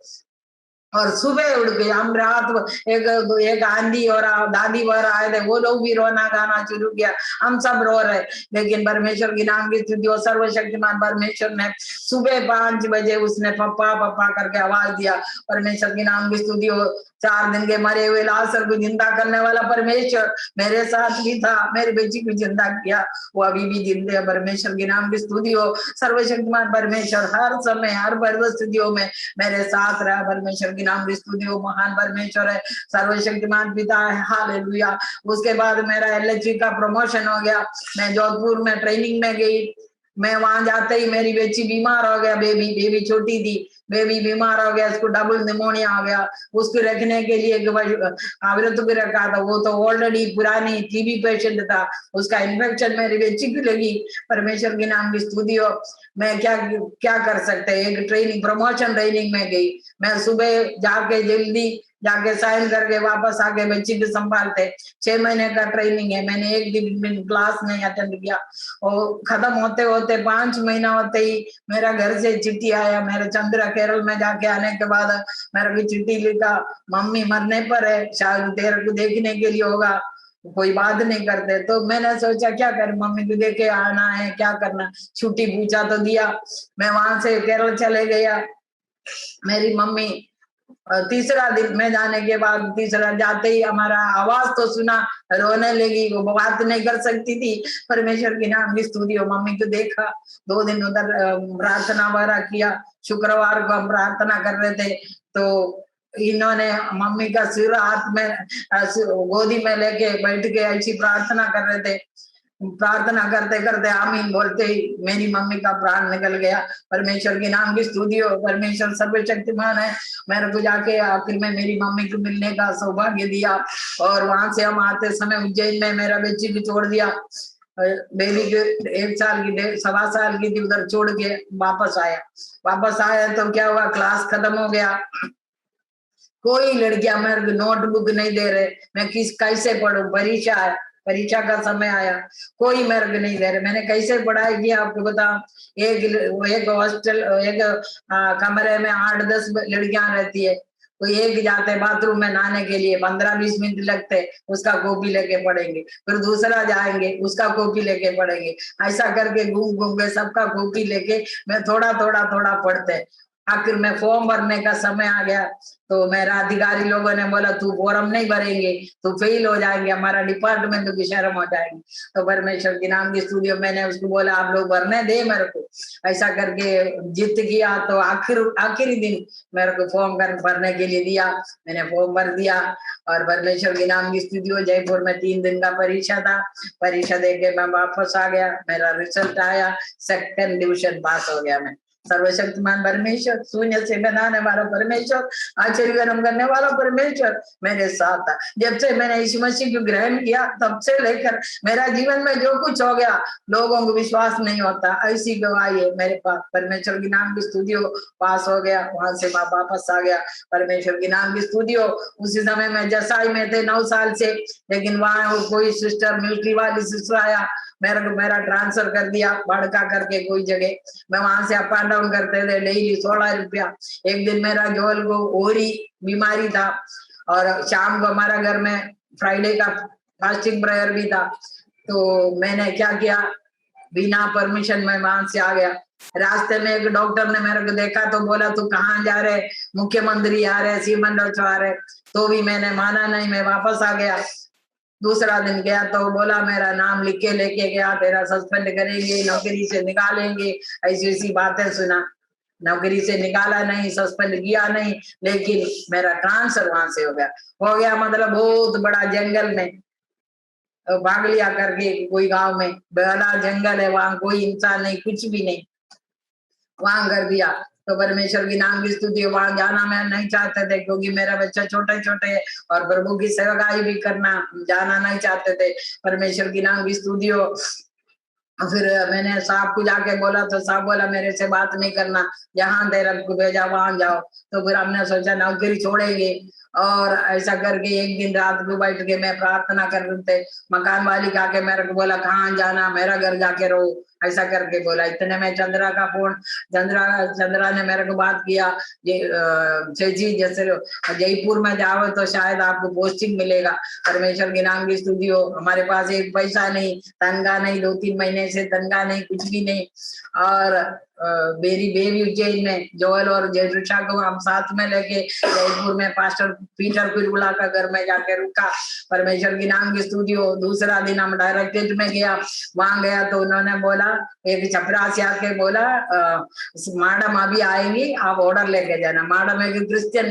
और सुबह उठ गए हम, रात एक आंधी और दादी वगैरह आए थे, वो लोग भी रोना गाना शुरू किया, हम सब रो रहे। लेकिन परमेश्वर की नाम की स्तुति हो। सर्वशक्तिमान परमेश्वर ने सुबह 5 बजे उसने पप्पा पप्पा करके आवाज दिया। परमेश्वर की नाम की स्तुति हो। 4 दिन के मरे हुए लाशर को जिंदा करने वाला परमेश्वर मेरे साथ भी था, मेरी बेटी को जिंदा किया, वो अभी भी जिंदे है। परमेश्वर के नाम की स्तुति हो। सर्वशक्तिमान परमेश्वर हर समय हर परिस्थितियों में मेरे साथ रहा। परमेश्वर की नाम की स्तुति हो। महान परमेश्वर है, सर्वशक्तिमान पिता है। हालेलुया। उसके बाद मेरा एलएचवी का प्रमोशन हो गया। मैं जोधपुर में ट्रेनिंग में गई। मैं वहां जाते ही मेरी बेटी बीमार हो गया। बेबी छोटी थी, बेबी बीमार हो गया, उसको डबल निमोनिया हो गया। उसको रखने के लिए आवृत को रखा था, वो तो ऑलरेडी पुरानी टीबी पेशेंट था, उसका इन्फेक्शन मेरी बेटी को लगी। परमेश्वर के नाम की स्तुति हो। मैं क्या कर सकते, एक ट्रेनिंग प्रमोशन ट्रेनिंग में गई। मैं सुबह जाके जल्दी जाके साइन करके वापस आके बच्ची को संभालते। 6 महीने का ट्रेनिंग है, मैंने एक दिन क्लास नहीं अटेंड किया। और खत्म होते होते 5 महीना होते ही मेरा घर से चिट्ठी आया। मेरे चंद्रा केरल में जाके आने के बाद मेरे को चिट्ठी लिखा, मम्मी मरने पर है, शायद तेरे को देखने के लिए होगा, कोई बात नहीं करते। तो मैंने सोचा क्या कर, मम्मी को देखे आना है, क्या करना, छुट्टी पूछा तो दिया। मैं वहां से केरल चले गया। मेरी मम्मी तीसरा दिन में जाने के बाद, तीसरा जाते ही हमारा आवाज तो सुना, रोने लगी। वो बात नहीं कर सकती थी। परमेश्वर की नाम की स्तुति हो, मम्मी को देखा। 2 दिन उधर प्रार्थना वगैरह किया। शुक्रवार को हम प्रार्थना कर रहे थे तो इन्होंने मम्मी का सिर हाथ में गोदी में लेके बैठ के ऐसी प्रार्थना कर रहे थे। प्रार्थना करते करते आमीन बोलते ही मेरी मम्मी का प्राण निकल गया। परमेश्वर के नाम की स्तुति हो, परमेश्वर सर्वशक्तिमान है। मेरे को जाके आखिर में मेरी मम्मी को मिलने का सौभाग्य दिया। और वहां से हम आते समय उज्जैन में मेरा बच्ची को छोड़ दिया। बेबी के 1 साल की 1.25 साल की थी, उधर छोड़ के वापस आया तो क्या हुआ, क्लास खत्म हो गया। कोई लड़कियां मेरे को नोटबुक नहीं दे रहे, मैं कैसे पढ़ूं, परीक्षा का समय आया, कोई मेरे को नहीं दे रहे, मैंने कैसे पढ़ाई किया आपको बताऊं। एक हॉस्टल, एक कमरे में 8-10 लड़कियां रहती है, तो एक जाते बाथरूम में नहाने के लिए 15-20 मिनट लगते, उसका कॉपी लेके पढ़ेंगे, फिर दूसरा जाएंगे उसका कॉपी लेके पढ़ेंगे। ऐसा करके घूम घूम के सबका कॉपी लेके मैं थोड़ा पढ़ते। आखिर में फॉर्म भरने का समय आ गया तो मेरा अधिकारी लोगों ने बोला तू फॉर्म नहीं भरेंगे तो फेल हो जाएंगे, हमारा डिपार्टमेंट की शर्म हो जाएगी। तो परमेश्वर के नाम की स्तुति, मैंने उसको बोला आप लोग भरने दे मेरे को। ऐसा करके जिद किया तो आखिरी दिन मेरे को फॉर्म भरने के लिए दिया। मैंने फॉर्म भर दिया और परमेश्वर के नाम की स्तुति हो। जयपुर में 3 दिन का परीक्षा था, परीक्षा देके मैं वापस आ गया। मेरा रिजल्ट आया, 2nd डिवीजन पास हो गया मैं। सर्वशक्तिमान परमेश्वर, शून्य से बनाने वाला परमेश्वर, आश्चर्य करने वाला परमेश्वर मेरे साथ था। जब से मैंने यीशु मसीह को ग्रहण किया तब से लेकर मेरा जीवन में जो कुछ हो गया लोगों को विश्वास नहीं होता, ऐसी गवाही है मेरे पास। परमेश्वर की नाम की स्तुति हो, पास हो गया, वहां से मैं वापस आ गया। परमेश्वर की नाम की स्तुति हो। उसी समय में जसाई में थे 9 साल से, लेकिन वहां कोई सिस्टर, मिलिट्री वाली सिस्टर आया, मेरा ट्रांसफर कर दिया बड़का करके कोई जगह। मैं वहां से अप एंड डाउन करते थे डेली 16 रुपया। एक दिन मेरा जोल को ओरी बीमारी था और शाम को हमारा घर में फ्राइडे का फास्टिंग प्रेयर भी था। तो मैंने क्या किया, बिना परमिशन में वहां से आ गया। रास्ते में एक डॉक्टर ने मेरे को देखा तो बोला तू कहाँ जा रहे, मुख्यमंत्री आ रहे, शिवमंडल आ रहे। तो भी मैंने माना नहीं, मैं वापस आ गया। दूसरा दिन गया तो बोला मेरा नाम लिख के लेके गया, तेरा सस्पेंड करेंगे, नौकरी से निकालेंगे, ऐसी ऐसी बातें सुना। नौकरी से निकाला नहीं, सस्पेंड किया नहीं, लेकिन मेरा ट्रांसफर वहां से हो गया मतलब बहुत बड़ा जंगल में भाग लिया करके, कोई गांव में बड़ा जंगल है, वहां कोई इंसान नहीं, कुछ भी नहीं, वहां कर दिया। तो परमेश्वर की नाम की स्तुति, वहां जाना मैं नहीं चाहते थे क्योंकि मेरा बच्चा छोटे छोटे और प्रभु की सेवकाई भी करना जाना नहीं चाहते थे। परमेश्वर की नाम की स्तुति हो। फिर मैंने साहब को जाके बोला तो साहब बोला मेरे से बात नहीं करना, जहां तेरा को भेजा वहां जाओ। तो फिर हमने सोचा नौकरी छोड़ेंगे और ऐसा करके एक दिन रात को बैठ के मैं प्रार्थना कर रहे थे। मकान मालिक आके मेरे को बोला कहाँ जाना, मेरा घर जाके रहो, ऐसा करके बोला। इतने में चंद्रा का फोन, चंद्रा ने मेरे को बात किया, जी जैसे जयपुर में जाओ तो शायद आपको पोस्टिंग मिलेगा। परमेश्वर के नाम की स्तुति हो। हमारे पास एक पैसा नहीं, तनखा नहीं, 2-3 महीने से तनखा नहीं, कुछ भी नहीं। और मेरी बेबी उज्जैन में, जोएल और जेठा को हम साथ में लेके जयपुर में पास्टर पीटर कुरबुला का घर में जाके रुका। परमेश्वर की नाम की स्तुति हो। दूसरा दिन हम डायरेक्टरेट में गया, वहां गया तो उन्होंने बोला, एक चपरासी आके बोला मैडम अभी आएंगी, आप ऑर्डर लेके जाना। मैडम एक क्रिश्चियन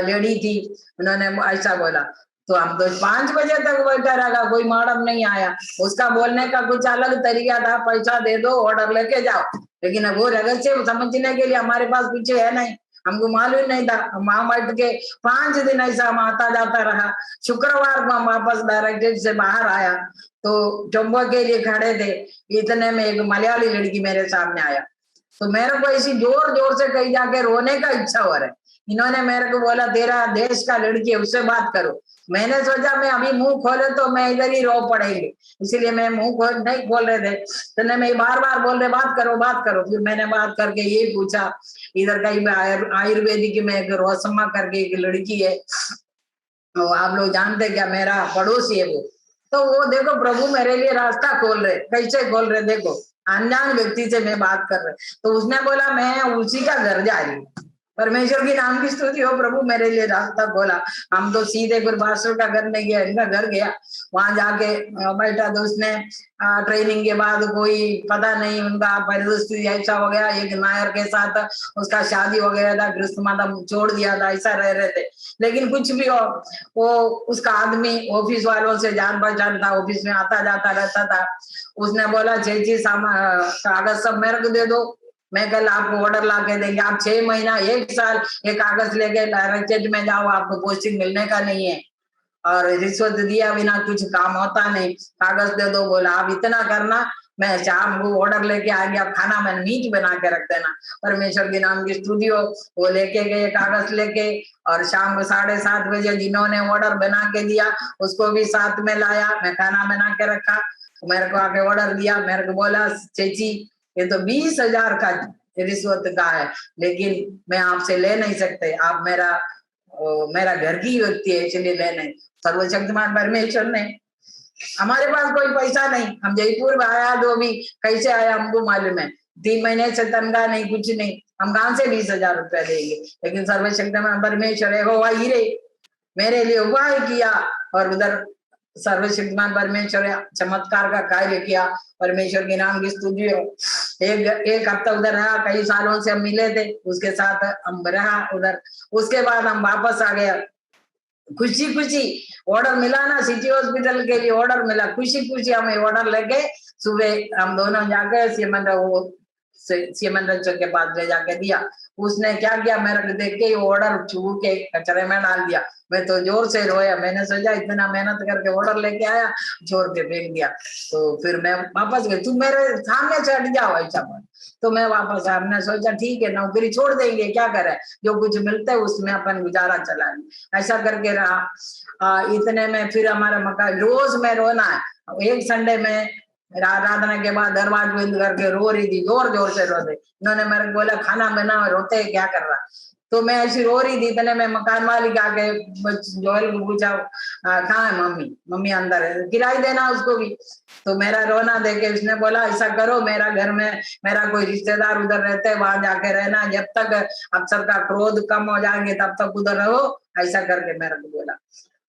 लेडी थी, उन्होंने ऐसा बोला। तो हम तो 5 बजे तक बैठा रहा, कोई मैडम नहीं आया। उसका बोलने का कुछ अलग तरीका था, पैसा दे दो ऑर्डर लेके जाओ, लेकिन वो रहस्य समझने के लिए हमारे पास पीछे है नहीं, हमको मालूम नहीं था। हम वहां बैठ के 5 दिन ऐसा हम आता जाता रहा। शुक्रवार को हम वापस डायरेक्टरेट से बाहर आया तो चुंबक के लिए खड़े थे, इतने में एक मलयाली लड़की मेरे सामने आया। तो मेरे को ऐसी जोर जोर से कहीं जाके रोने का इच्छा हो रहा है, इन्होंने मेरे को बोला तेरा देश का लड़की है उससे बात करो। मैंने सोचा मैं अभी मुंह खोले तो मैं इधर ही रो पड़ेगी, इसलिए मैं मुंह नहीं खोल रहे थे। तो ने मैं बार बार बोल रहे बात करो बात करो। फिर मैंने बात करके ये पूछा इधर कहीं में आयुर्वेदिक में एक रोसम्मा करके एक लड़की है, तो आप लोग जानते क्या, मेरा पड़ोसी है वो। तो वो देखो प्रभु मेरे लिए रास्ता खोल रहे, कैसे खोल रहे देखो, अनजान व्यक्ति से मैं बात कर रहे। तो उसने बोला मैं उसी का घर जा रही हूँ। परमेश्वर की नाम की स्तुति हो, प्रभु मेरे लिए रास्ता खोला। हम तो सीधे फिर मास्टर का घर नहीं गया, इनका घर गया। वहां जाके बैठा तो उसने ट्रेनिंग के बाद कोई पता नहीं उनका परिस्थिति ऐसा हो गया, एक नायर के साथ उसका शादी हो गया था, कृष्ण माता छोड़ दिया था, ऐसा रह रहे थे। लेकिन कुछ भी हो, वो उसका आदमी ऑफिस वालों से जान पहचान था, ऑफिस में आता जाता रहता था। उसने बोला चेची कागज सब मेरे को दे दो, मैं कल आपको ऑर्डर ला के देंगे। आप 6 महीना 1 साल ये कागज लेके डायरेक्ट में जाओ, आपको पोस्टिंग मिलने का नहीं है, और रिश्वत दिया बिना कुछ काम होता नहीं, कागज दे दो। बोला आप इतना करना, मैं शाम को ऑर्डर लेके आ गया, खाना मैं मीट बना के रख देना। परमेश्वर के नाम की स्तुति हो। वो लेके गए कागज लेके, और शाम को 7:30 बजे जिन्होंने ऑर्डर बना के दिया उसको भी साथ में लाया, मैं खाना बना के रखा। मेरे को आके ऑर्डर दिया, मेरे को बोला चेची ये तो 20,000 का रिश्वत का है, लेकिन मैं आपसे ले नहीं सकते, आप मेरा घर की व्यक्ति है इसलिए ले नहीं। सर्वशक्तिमान परमेश्वर ने, हमारे पास कोई पैसा नहीं, हम जयपुर में आया जो भी कैसे आया हमको मालूम है, 3 महीने से तनख्वाह नहीं कुछ नहीं, हम कहां से 20,000 रुपया देंगे। लेकिन सर्वशक्तिमान परमेश्वर यहोवा हीरे मेरे लिए उपाय किया, और उधर सर्वशक्तिमान परमेश्वर चमत्कार का कार्य किया। परमेश्वर के नाम की स्तुति हो। एक हफ्ता उधर रहा, कई सालों से हम मिले थे, उसके साथ हम रहा उधर। उसके बाद हम वापस आ गया, खुशी खुशी ऑर्डर मिला ना, सिटी हॉस्पिटल के लिए ऑर्डर मिला, खुशी खुशी हमें ऑर्डर लेके सुबह हम दोनों जाके सीएमएन के पास ले जाके दिया। उसने क्या किया, मेरे को देख के ऑर्डर छू के कचरे में डाल दिया। मैं तो जोर से रोया, मैंने सोचा इतना मेहनत करके ऑर्डर लेके आया, छोड़ के फेंक दिया। तो फिर मैं वापस गई, तुम मेरे सामने से हट जाओ ऐसा बोल। तो मैं वापस आया, हमने सोचा ठीक है नौकरी छोड़ देंगे, क्या करे, जो कुछ मिलता है उसमें अपन गुजारा चलाएंगे, ऐसा करके रहा। इतने में फिर हमारा मकान, रोज में रोना है। एक संडे में आराधना के बाद दरवाज बंद करके रो रही थी, जोर जोर से रो रही। इन्होंने मेरे को बोला खाना बना, रोते है क्या कर रहा। तो मैं ऐसी रो रही थी, इतने में मकान मालिक आके जोएल को पूछा कहाँ है मम्मी, मम्मी अंदर है, किराया देना उसको भी। तो मेरा रोना देखे उसने बोला ऐसा करो, मेरा घर में मेरा कोई रिश्तेदार उधर रहते हैं, वहां जाके रहना, जब तक अफसर का क्रोध कम हो जाएंगे तब तक उधर रहो, ऐसा करके मेरे को बोला।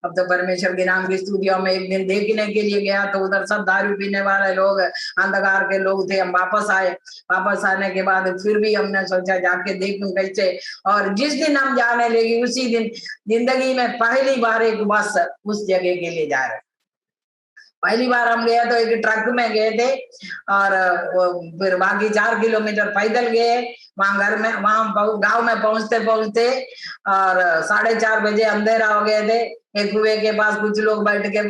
अब तो परमेश्वर के नाम की स्तुतियों में एक दिन देखने के लिए गया, तो उधर सब दारू पीने वाले लोग, अंधकार के लोग थे। हम वापस आए, वापस आने के बाद फिर भी हमने सोचा जाके देखूं कैसे। और जिस दिन हम जाने लगे उसी दिन जिंदगी में पहली बार एक बस उस जगह के लिए जा रहे। पहली बार हम गए तो एक ट्रक में गए थे, और फिर बाकी 4 किलोमीटर पैदल गए। वहां घर में वहां गांव में पहुंचते पहुंचते और 4:30 बजे अंधेरा हो गए थे। एक कुएं के पास कुछ लोग बैठ के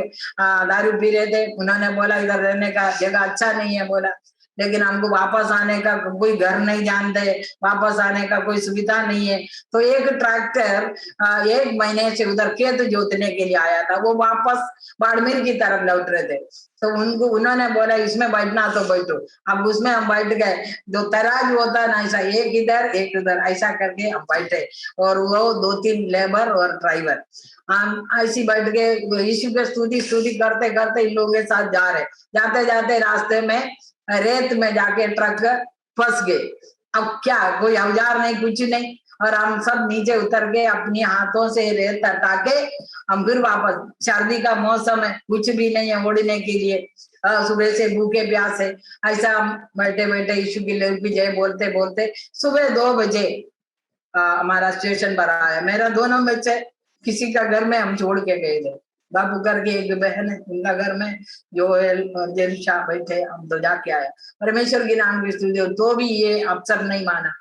दारू पी रहे थे। उन्होंने बोला इधर रहने का जगह अच्छा नहीं है बोला, लेकिन हमको वापस आने का कोई घर नहीं जानते, वापस आने का कोई सुविधा नहीं है। तो एक ट्रैक्टर 1 महीने से उधर खेत जोतने के लिए आया था, वो वापस बाड़मेर की तरफ लौट रहे थे। तो उन्होंने बोला इसमें बैठना तो बैठो। अब उसमें हम बैठ गए, जो तराजू होता है ना ऐसा, एक इधर एक उधर ऐसा करके हम बैठे, और वो 2-3 लेबर और ड्राइवर, हम ऐसी बैठ के यीशु के स्तुति करते करते इन लोगों के साथ जा रहे। जाते जाते रास्ते में रेत में जाके ट्रक फंस गए। अब क्या, कोई औजार नहीं कुछ नहीं, और हम सब नीचे उतर के अपनी हाथों से रेत हटा के हम फिर वापस, सर्दी का मौसम है, कुछ भी नहीं है ओढ़ने के लिए, सुबह से भूखे प्यासे ऐसा हम बैठे बैठे यीशु की जय बोलते बोलते सुबह 2 बजे हमारा स्टेशन पर आया। मेरा दोनों बच्चे किसी का घर में हम छोड़ के गए थे, बाबू करके एक बहन है उनका घर में जोएल और जेलिशा बैठे, हम तो जाके आया। परमेश्वर के नाम की स्तुति हो। तो भी ये अवसर नहीं माना।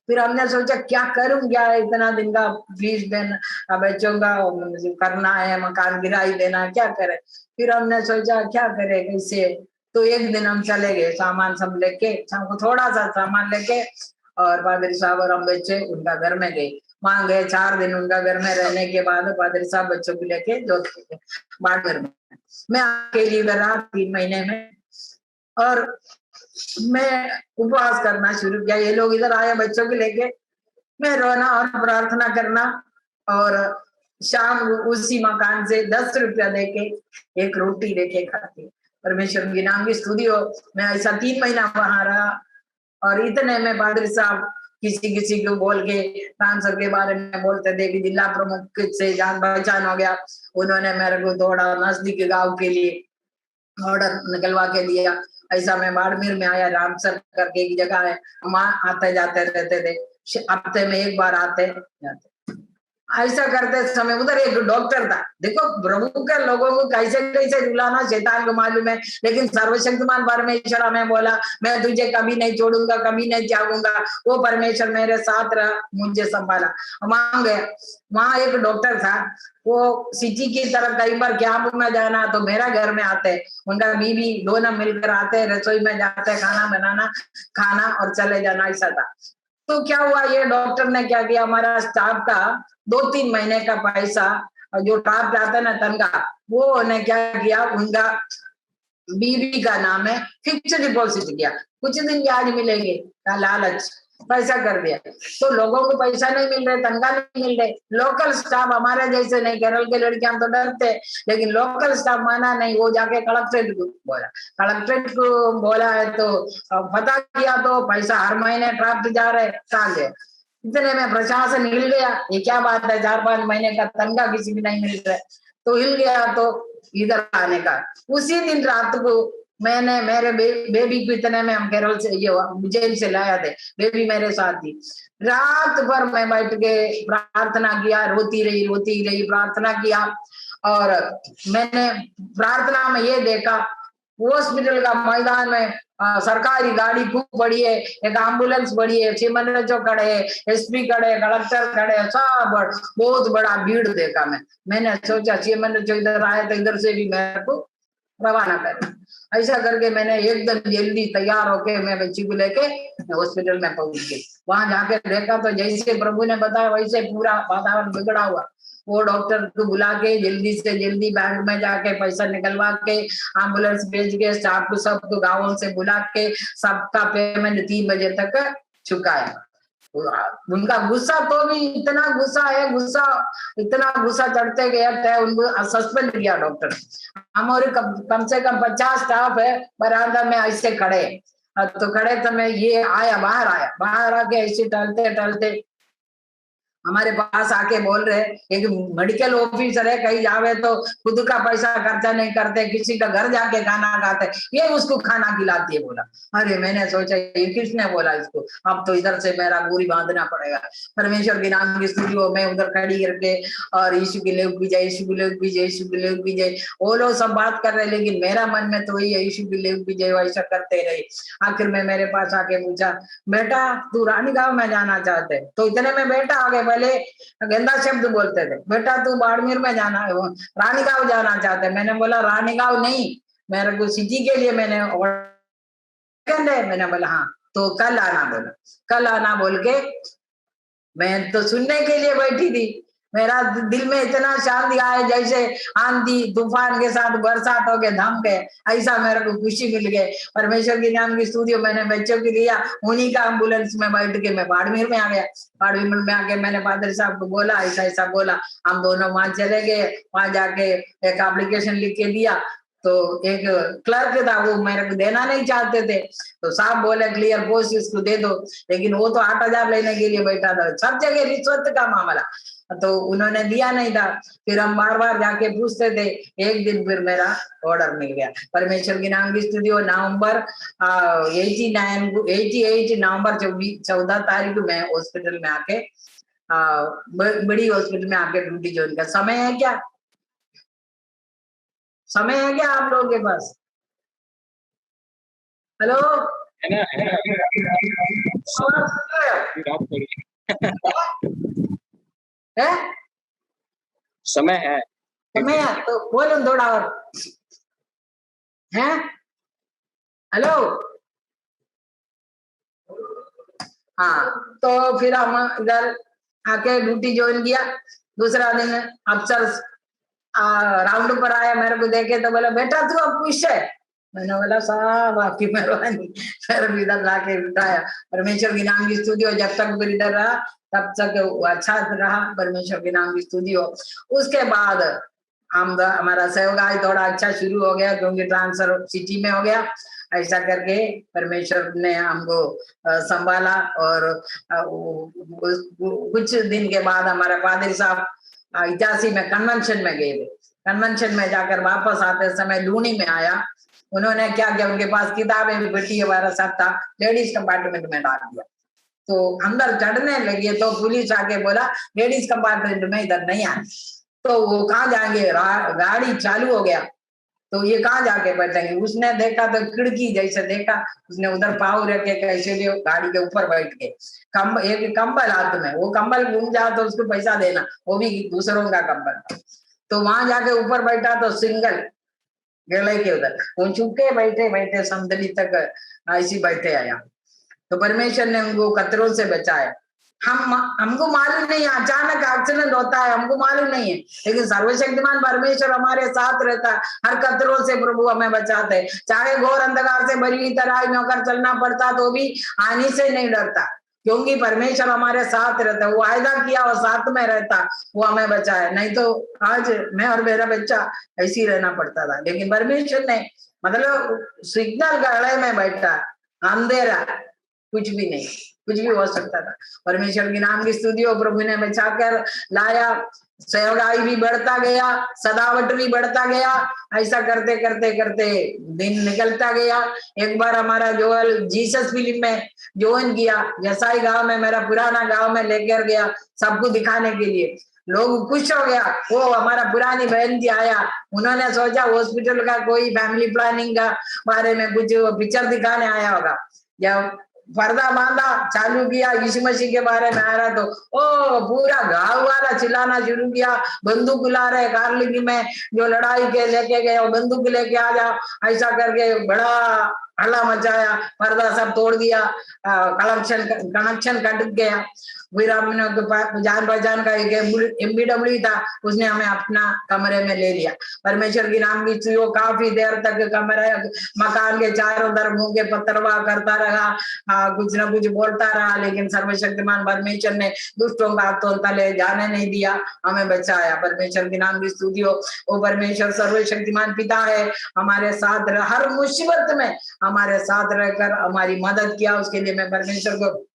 फिर हमने सोचा क्या करूं, क्या इतना दिन का फीस देना, बच्चों का करना है, मकान किराया देना, क्या करे। फिर हमने सोचा क्या करे कैसे। तो एक दिन हम चले गए सामान सब लेके, हमको थोड़ा सा सामान लेके, और पादरी साहब और हम बच्चे उनका घर में गए। वहां गए 4 दिन उनका घर में रहने के बाद पादरी साहब बच्चों को लेके जोधपुर बाड़मेर में मैं अकेली इधर रहा 3 महीने में। और मैं उपवास करना शुरू किया। ये लोग इधर आए बच्चों को लेके, मैं रोना और प्रार्थना करना। और शाम उसी मकान से 10 रुपया देके एक रोटी देके खाती। परमेश्वर के नाम की स्तुति हो। मैं ऐसा 3 महीना वहां रहा। और इतने में पादरी साहब किसी किसी को बोल के ट्रांसफर के बारे में बोलते थे कि जिला प्रमुख से जान पहचान हो गया। उन्होंने मेरे को थोड़ा नजदीक गांव के लिए ऑर्डर निकलवा के दिया। ऐसा मैं बाड़मेर में आया, रामसर करके एक जगह है, वहां आते जाते रहते थे, हफ्ते में एक बार आते जाते। ऐसा करते समय उधर एक डॉक्टर था। देखो प्रभु के लोगों को कैसे कैसे रुलाना शैतान को मालूम है, लेकिन सर्वशक्तिमान परमेश्वर हमें बोला मैं तुझे कभी नहीं छोड़ूंगा, कभी नहीं त्यागूंगा। वो परमेश्वर मेरे साथ रहा, मुझे संभाला। वहां गया, वहां एक डॉक्टर था, वो सिटी की तरफ कई बार कैंप में जाना तो मेरा घर में आते, उनका बीवी दोनों मिलकर आते, रसोई में जाते, खाना बनाना, खाना और चले जाना, ऐसा था। तो क्या हुआ, ये डॉक्टर ने क्या किया, हमारा स्टाफ का 2-3 महीने का पैसा जो स्टाफ जाता है ना तनख्वाह, वो उन्हें क्या किया, उनका बीवी का नाम है फिक्स डिपॉजिट किया, कुछ दिन ब्याज मिलेंगे का लालच पैसा कर दिया। तो लोगों को पैसा नहीं मिल रहे, तनख्वाह नहीं मिल रहे। लोकल स्टाफ हमारे जैसे नहीं, केरल के लड़कियां तो डरते, लेकिन लोकल स्टाफ माना नहीं, वो जाके कलेक्ट्रेट को बोला। कलेक्ट्रेट को बोला है तो पता किया तो पैसा हर महीने ड्राफ्ट जा रहे साल। इतने में प्रशासन हिल गया, ये क्या बात है, 4-5 महीने का तनख्वाह किसी भी नहीं मिल रहा है। तो हिल गया, तो इधर आने का उसी दिन रात को मैंने मेरे बेबी को, इतने में हम केरल से ये उज्जैन से लाया थे, बेबी मेरे साथ थी। रात भर मैं बैठ के प्रार्थना किया, रोती रही प्रार्थना किया। और मैंने प्रार्थना में ये देखा, हॉस्पिटल का मैदान में सरकारी गाड़ी खूब बड़ी है, एक एम्बुलेंस बड़ी है, चीमन जो खड़े है, एसपी खड़े, कलेक्टर खड़े, सब बहुत बड़ा भीड़ देखा मैंने सोचा चीमन जो इधर आए तो इधर से भी मेरे को रवाना करें। ऐसा करके मैंने एकदम जल्दी तैयार होके मैं बच्ची को लेके हॉस्पिटल में पहुंच गई। वहां जाके देखा तो जैसे प्रभु ने बताया वैसे पूरा वातावरण बिगड़ा हुआ। वो डॉक्टर को बुला के जल्दी से जल्दी बैंक में जाके पैसा निकलवा के एम्बुलेंस भेज के स्टाफ को सबको गाँवों से बुला के सबका पेमेंट 3 बजे तक चुकाया। उनका गुस्सा तो भी इतना गुस्सा है, इतना गुस्सा चढ़ते गया, उनको सस्पेंड किया डॉक्टर। हमारे कम से कम 50 स्टाफ है बरामदा में ऐसे खड़े। तो खड़े तो मैं ये बाहर आके ऐसे टहलते टहलते हमारे पास आके बोल रहे, एक मेडिकल ऑफिसर है, कहीं जावे तो खुद का पैसा खर्चा नहीं करते, किसी का घर जाके खाना खाते, ये उसको खाना खिलाती है। बोला, अरे मैंने सोचा ये किसने बोला इसको, अब तो इधर से मेरा पूरी बांधना पड़ेगा। परमेश्वर के नाम की स्तुति हो, मैं उधर खड़ी करके और यीशु की लेव की जय, यीशु की लेव की जय, यीशु की लेव की जय। वो लोग सब बात कर रहे, लेकिन मेरा मन में तो वही है, यीशु की लेव की जय, वैसा करते रहे। आखिर में मेरे पास आके पूछा, बेटा तू रानीगांव में जाना चाहते? तो इतने में बेटा आ गए, पहले गंदा शब्द बोलते थे, बेटा तू बाड़मेर में जाना है, रानीगांव जाना चाहते? मैंने बोला रानीगांव नहीं, मेरे को सिटी के लिए मैंने बोला हाँ, तो कल आना बोला। कल आना बोल के मैं तो सुनने के लिए बैठी थी। मेरा दिल में इतना शांति आया जैसे आंधी तूफान के साथ बरसात हो गए, धम गए, ऐसा मेरे को खुशी मिल गई। परमेश्वर के नाम की स्तुति। मैंने बच्चों के लिया, उन्हीं का एम्बुलेंस में बैठ के मैं बाड़मेर में आ गया। बाड़मेर में आके मैंने पादरी साहब को बोला, ऐसा ऐसा बोला। हम दोनों वहां चले गए, वहां जाके एक एप्लीकेशन लिख के दिया। तो एक क्लर्क था, वो मेरे को देना नहीं चाहते थे, तो साहब बोले क्लियर पोस्ट इसको दे दो, लेकिन वो तो 8,000 लेने के लिए बैठा था। सब जगह रिश्वत का मामला, तो उन्होंने दिया नहीं था। फिर हम बार बार जाके पूछते थे, एक दिन फिर मेरा ऑर्डर मिल गया। परमेश्वर के नाम की स्तुति हो। नवंबर 88 नवंबर 14 तारीख को मैं हॉस्पिटल में आके बड़ी हॉस्पिटल में आके ड्यूटी ज्वाइन का। समय है क्या, समय है क्या आप लोगों के पास? हेलो, है समय है, समय है तो बोलो थोड़ा और है। हेलो, हाँ, तो फिर हम इधर आके ड्यूटी ज्वाइन किया। दूसरा दिन अफसर राउंड पर आया, मेरे को देखे तो बोला बेटा तू अब खुश है? मैंने बोला साहब आपकी मेहरबानी। फिर इधर लाके बिठाया। परमेश्वर की नाम की स्तुति हो। जब तक फिर इधर रहा तब तक वो अच्छा रहा। परमेश्वर के नाम की स्तुति हो। उसके बाद हमारा सेवकाई थोड़ा अच्छा शुरू हो गया, क्योंकि ट्रांसफर सिटी में हो गया। ऐसा करके परमेश्वर ने हमको संभाला। और कुछ दिन के बाद हमारे फादर साहब 81 में कन्वेंशन में गए थे। कन्वेंशन में जाकर वापस आते समय लूनी में आया। उन्होंने क्या किया, उनके पास किताबें भी पेटी वगैरह सब था, लेडीज कंपार्टमेंट में डाल दिया। तो अंदर चढ़ने लगे तो पुलिस आके बोला लेडीज कंपार्टमेंट में इधर नहीं आए। तो वो कहाँ जाएंगे, गाड़ी चालू हो गया तो ये कहाँ जाके बैठेंगे। उसने देखा तो खिड़की जैसे देखा, उसने उधर पाँव रखे कैसे भी गाड़ी के ऊपर बैठ के, एक कंबल हाथ में, वो कंबल घूम जाओ तो उसको पैसा देना, वो भी दूसरों का कंबल था। तो वहां जाके ऊपर बैठा तो सिंगल गले के उधर वो चुपके बैठे बैठे समदली तक ऐसी बैठे आया। तो परमेश्वर ने उनको खतरों से बचाया। हमको मालूम नहीं, अचानक एक्सीडेंट होता है, हमको मालूम नहीं है, लेकिन सर्वशक्तिमान परमेश्वर हमारे साथ रहता है। हर खतरों से प्रभु हमें बचाते हैं। चाहे घोर अंधकार से भरी हुई तराई में होकर चलना पड़ता तो भी हानि से नहीं डरता, क्योंकि परमेश्वर हमारे साथ रहता है। वो वायदा किया और साथ में रहता, वो हमें बचाए। नहीं तो आज मैं और मेरा बच्चा ऐसे ही रहना पड़ता था। लेकिन परमेश्वर ने मतलब सिग्नल गड़े में बैठा, अंधेरा कुछ भी नहीं, कुछ भी हो सकता था। परमेश्वर के नाम की स्तुति हो। प्रभु ने बचाकर लाया। सेवकाई भी बढ़ता गया, सदावट भी बढ़ता गया। ऐसा करते करते करते दिन निकलता गया। एक बार हमारा जोएल जीसस फिल्म में ज्वाइन किया। जसाई गांव में, मेरा पुराना गांव में लेकर गया सबको दिखाने के लिए। लोग खुश हो गया। वो हमारा पुरानी बहन जी आया, उन्होंने सोचा हॉस्पिटल का कोई फैमिली प्लानिंग का बारे में कुछ पिक्चर दिखाने आया होगा। जब पर्दा बांधा चालू किया, यीशु मसीह के बारे में आ रहा तो ओ पूरा गांव वाला चिल्लाना शुरू किया। बंदूक ला रहे, कार्लिंग में जो लड़ाई के लेके गए बंदूक लेके आ जाओ, ऐसा करके बड़ा हल्ला मचाया। पर्दा सब तोड़ दिया, कनेक्शन कट गया। फिर हमने जान पहचान का एक MBW था, उसने हमें अपना कमरे में ले लिया। परमेश्वर की नाम की वो काफी देर तक कमरे मकान के चारों तरफ मुंह के पत्थरवा करता रहा, कुछ ना कुछ बोलता रहा, लेकिन सर्वशक्तिमान परमेश्वर ने दुष्टों का हाथों तले जाने नहीं दिया, हमें बचाया। परमेश्वर के नाम की स्तुति हो। वो परमेश्वर सर्वशक्तिमान पिता है, हमारे साथ हर मुसीबत में हमारे साथ रहकर हमारी मदद किया। उसके लिए मैं परमेश्वर को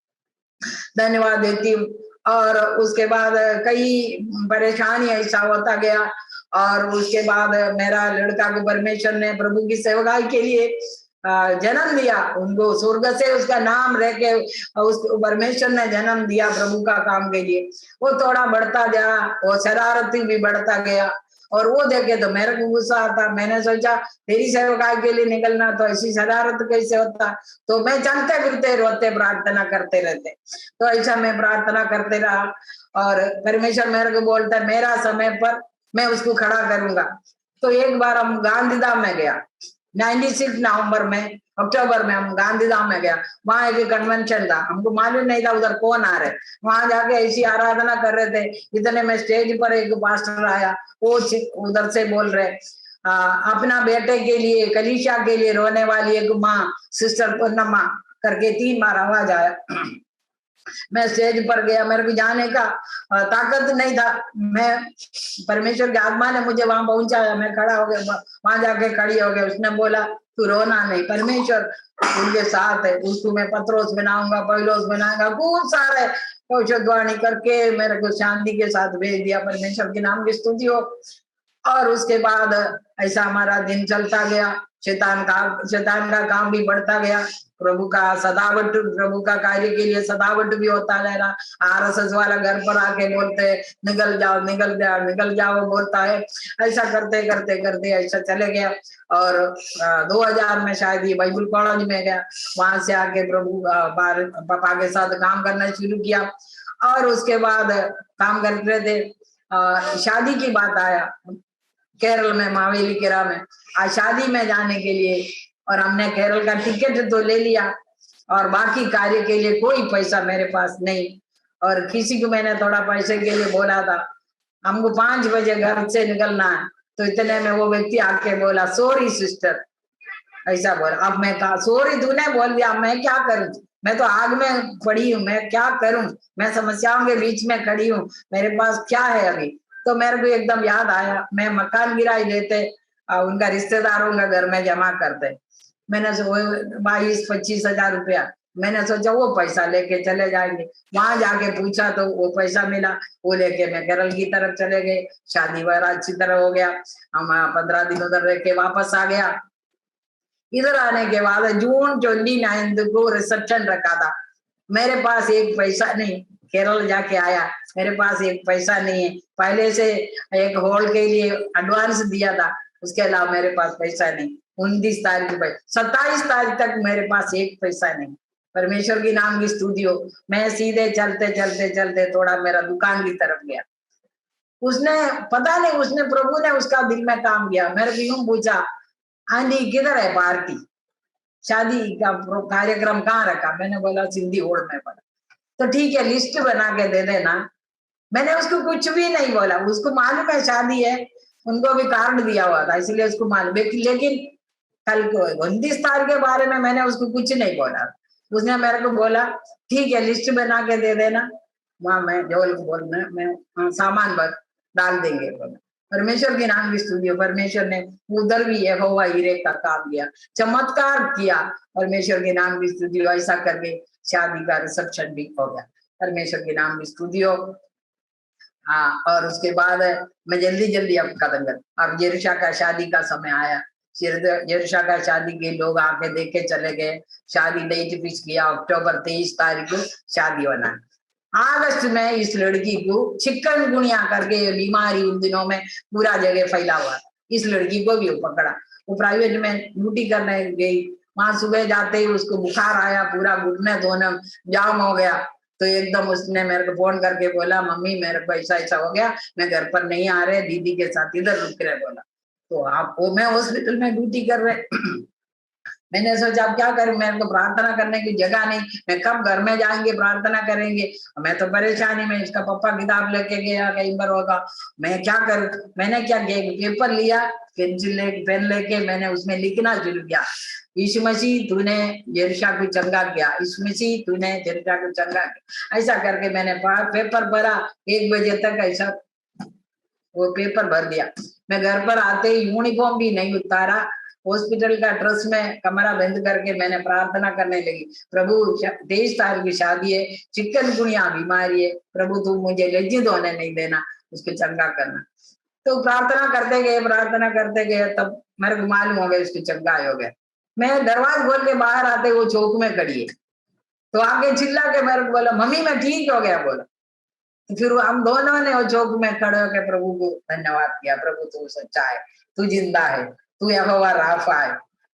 धन्यवाद देती हूँ। और उसके बाद कई परेशानी ऐसा होता गया। और उसके बाद मेरा लड़का को परमेश्वर ने प्रभु की सेवकाई के लिए जन्म दिया। उनको स्वर्ग से उसका नाम रह के उसको परमेश्वर ने जन्म दिया प्रभु का काम के लिए। वो थोड़ा बढ़ता गया, वो शरारती भी बढ़ता गया। और वो देखे तो मेरे को गुस्सा आता। मैंने सोचा तेरी सेवकाई के लिए निकलना तो ऐसी शरारत कैसे होता। तो मैं चलते फिरते रोते प्रार्थना करते रहते। तो ऐसा मैं प्रार्थना करते रहा। और परमेश्वर मेरे को बोलता है मेरा समय पर मैं उसको खड़ा करूंगा। तो एक बार हम गांधीधाम में गया, 96 नवंबर में, अक्टूबर में हम गांधीधाम में गया। वहां एक कन्वेंशन था, हमको मालूम नहीं था उधर कौन आ रहे। वहां जाके ऐसी आराधना कर रहे थे, इतने में स्टेज पर एक पास्टर आया। वो उधर से बोल रहे अपना बेटे के लिए, कलीसिया के लिए रोने वाली एक माँ सिस्टर पूर्णिमा करके 3 बार आवाज आया। मैं स्टेज पर गया, मेरे को जाने का ताकत नहीं था। मैं परमेश्वर की आत्मा ने मुझे वहां पहुंचाया। मैं खड़ा हो गया, वहां जाके खड़ी हो गया। उसने बोला तू रोना नहीं, परमेश्वर उनके साथ है। उसको मैं पत्रोस बनाऊंगा, पौलुस बनाऊंगा, खूब सारे भविष्यवाणी करके मेरे को शांति के साथ भेज दिया। परमेश्वर के नाम की स्तुति हो। और उसके बाद ऐसा हमारा दिन चलता गया। शैतान का काम भी बढ़ता गया। प्रभु का सदावट, प्रभु का कार्य के लिए सदावट भी होता रह रहा। RSS वाला घर पर आके बोलते निकल जाओ निकल जाओ निकल जाओ बोलता है। ऐसा करते करते करते ऐसा चले गया। और 2000 में शायद ये बाइबल कॉलेज में गया। वहां से आके प्रभु पापा के साथ काम करना शुरू किया। और उसके बाद काम करते थे, शादी की बात आया केरल में, मावेली केरा में। आज शादी में जाने के लिए, और हमने केरल का टिकट तो ले लिया और बाकी कार्य के लिए कोई पैसा मेरे पास नहीं। और किसी को मैंने थोड़ा पैसे के लिए बोला था, हमको 5 बजे घर से निकलना है, तो इतने में वो व्यक्ति आके बोला सॉरी सिस्टर, ऐसा बोला। अब मैं कहा सॉरी तूने बोल दिया, मैं क्या करूं, मैं तो आग में पड़ी हूँ, मैं क्या करूं, मैं समस्याओं के बीच में खड़ी हूँ, मेरे पास क्या है अभी। तो मेरे को एकदम याद आया, मैं मकान किराए देते उनका रिश्तेदारों का घर में जमा करते, मैंने 22-25 हजार रुपया, मैंने सोचा वो पैसा लेके चले जाएंगे। वहां जाके पूछा तो वो पैसा मिला, वो लेके मैं केरल की तरफ चले गए, शादी वारा अच्छी तरह हो गया, हम 15 दिन उधर रह के वापस आ गया। इधर आने के बाद जून 29 को रिसेप्शन रखा था, मेरे पास एक पैसा नहीं, केरल जाके आया, मेरे पास एक पैसा नहीं है, पहले से एक हॉल के लिए एडवांस दिया था, उसके अलावा मेरे पास पैसा नहीं। 29 तारीख को 27 तारीख तक मेरे पास एक पैसा नहीं। परमेश्वर की नाम की स्तुति हो। मैं सीधे चलते चलते चलते थोड़ा मेरा दुकान की तरफ गया, उसने पता नहीं, उसने प्रभु ने उसका दिल में काम किया, मेरे को यूं पूछा आंटी किधर है पार्टी, शादी का कार्यक्रम कहाँ रखा, मैंने बोला सिंधी हॉल में पड़ा। तो ठीक है लिस्ट बना के दे देना। मैंने उसको कुछ भी नहीं बोला, उसको मालूम है शादी है, उनको भी कार्ड दिया हुआ था इसलिए उसको मालूम, लेकिन कल को 29 तारीख के बारे में मैंने उसको कुछ नहीं बोला। उसने मेरे को बोला ठीक है लिस्ट बना के दे देना, वहां मैं जोल बोलना मैं सामान भर डाल देंगे। परमेश्वर के नाम की स्तुति हो। परमेश्वर ने उधर भी यहोवा हीरे का काम किया, चमत्कार किया, परमेश्वर के नाम की स्तुति हो। ऐसा करके शादी का रिसेप्शन भी हो गया, परमेश्वर के नाम की स्तुति हो। हाँ, और उसके बाद मैं जल्दी जल्दी अब कदम कर, अब यरूशा का शादी का समय आया, यरूशा का शादी के लोग आके देख के चले गए, शादी डेट फिक्स किया, अक्टूबर 23 तारीख को शादी होना है। अगस्त में इस लड़की को चिकनगुनिया करके ये बीमारी उन दिनों में पूरा जगह फैला हुआ, इस लड़की को भी पकड़ा, वो प्राइवेट में ड्यूटी करने गई, वहां सुबह जाते ही उसको बुखार आया, पूरा घुटने दोनों जाम हो गया। तो एकदम उसने मेरे को फोन करके बोला मम्मी मेरे को ऐसा ऐसा हो गया, मैं घर पर नहीं आ रहे, दीदी के साथ इधर रुक रहे। बोला तो आप वो मैं हॉस्पिटल में ड्यूटी कर रहे मैंने सोचा अब क्या करूं, मेरे को प्रार्थना करने की जगह नहीं, मैं कब घर में जाएंगे प्रार्थना करेंगे, मैं तो परेशानी में, इसका पापा किताब लेके गया कहीं पर होगा, मैं क्या करूं। मैंने क्या किया, पेपर लिया, पेन लेके मैंने उसमें लिखना शुरू किया, यीशु मसीह तूने यरूशा को चंगा किया, यीशु मसीह तूने यरूशा को चंगा किया। ऐसा करके मैंने पेपर भरा, 1 बजे तक ऐसा वो पेपर भर दिया। मैं घर पर आते ही यूनिफॉर्म भी नहीं उतारा, हॉस्पिटल का ड्रेस में कमरा बंद करके मैंने प्रार्थना करने लगी, प्रभु 23 तारीख की शादी है, चिकनगुनिया बीमारी है, प्रभु तू मुझे लज्जित होने नहीं देना, उसको चंगा करना। तो प्रार्थना करते गए तब मेरे को मालूम हो गया उसको चंगा हो गया। मैं दरवाजा खोल के बाहर आते वो चौक में खड़ी है, तो आगे चिल्ला के मेरे को बोला मम्मी मैं ठीक हो गया। बोला तो फिर हम दोनों ने वो चौक में खड़े होकर प्रभु को धन्यवाद किया, प्रभु तू सच्चा है, तू जिंदा है, तू यहोवा राफा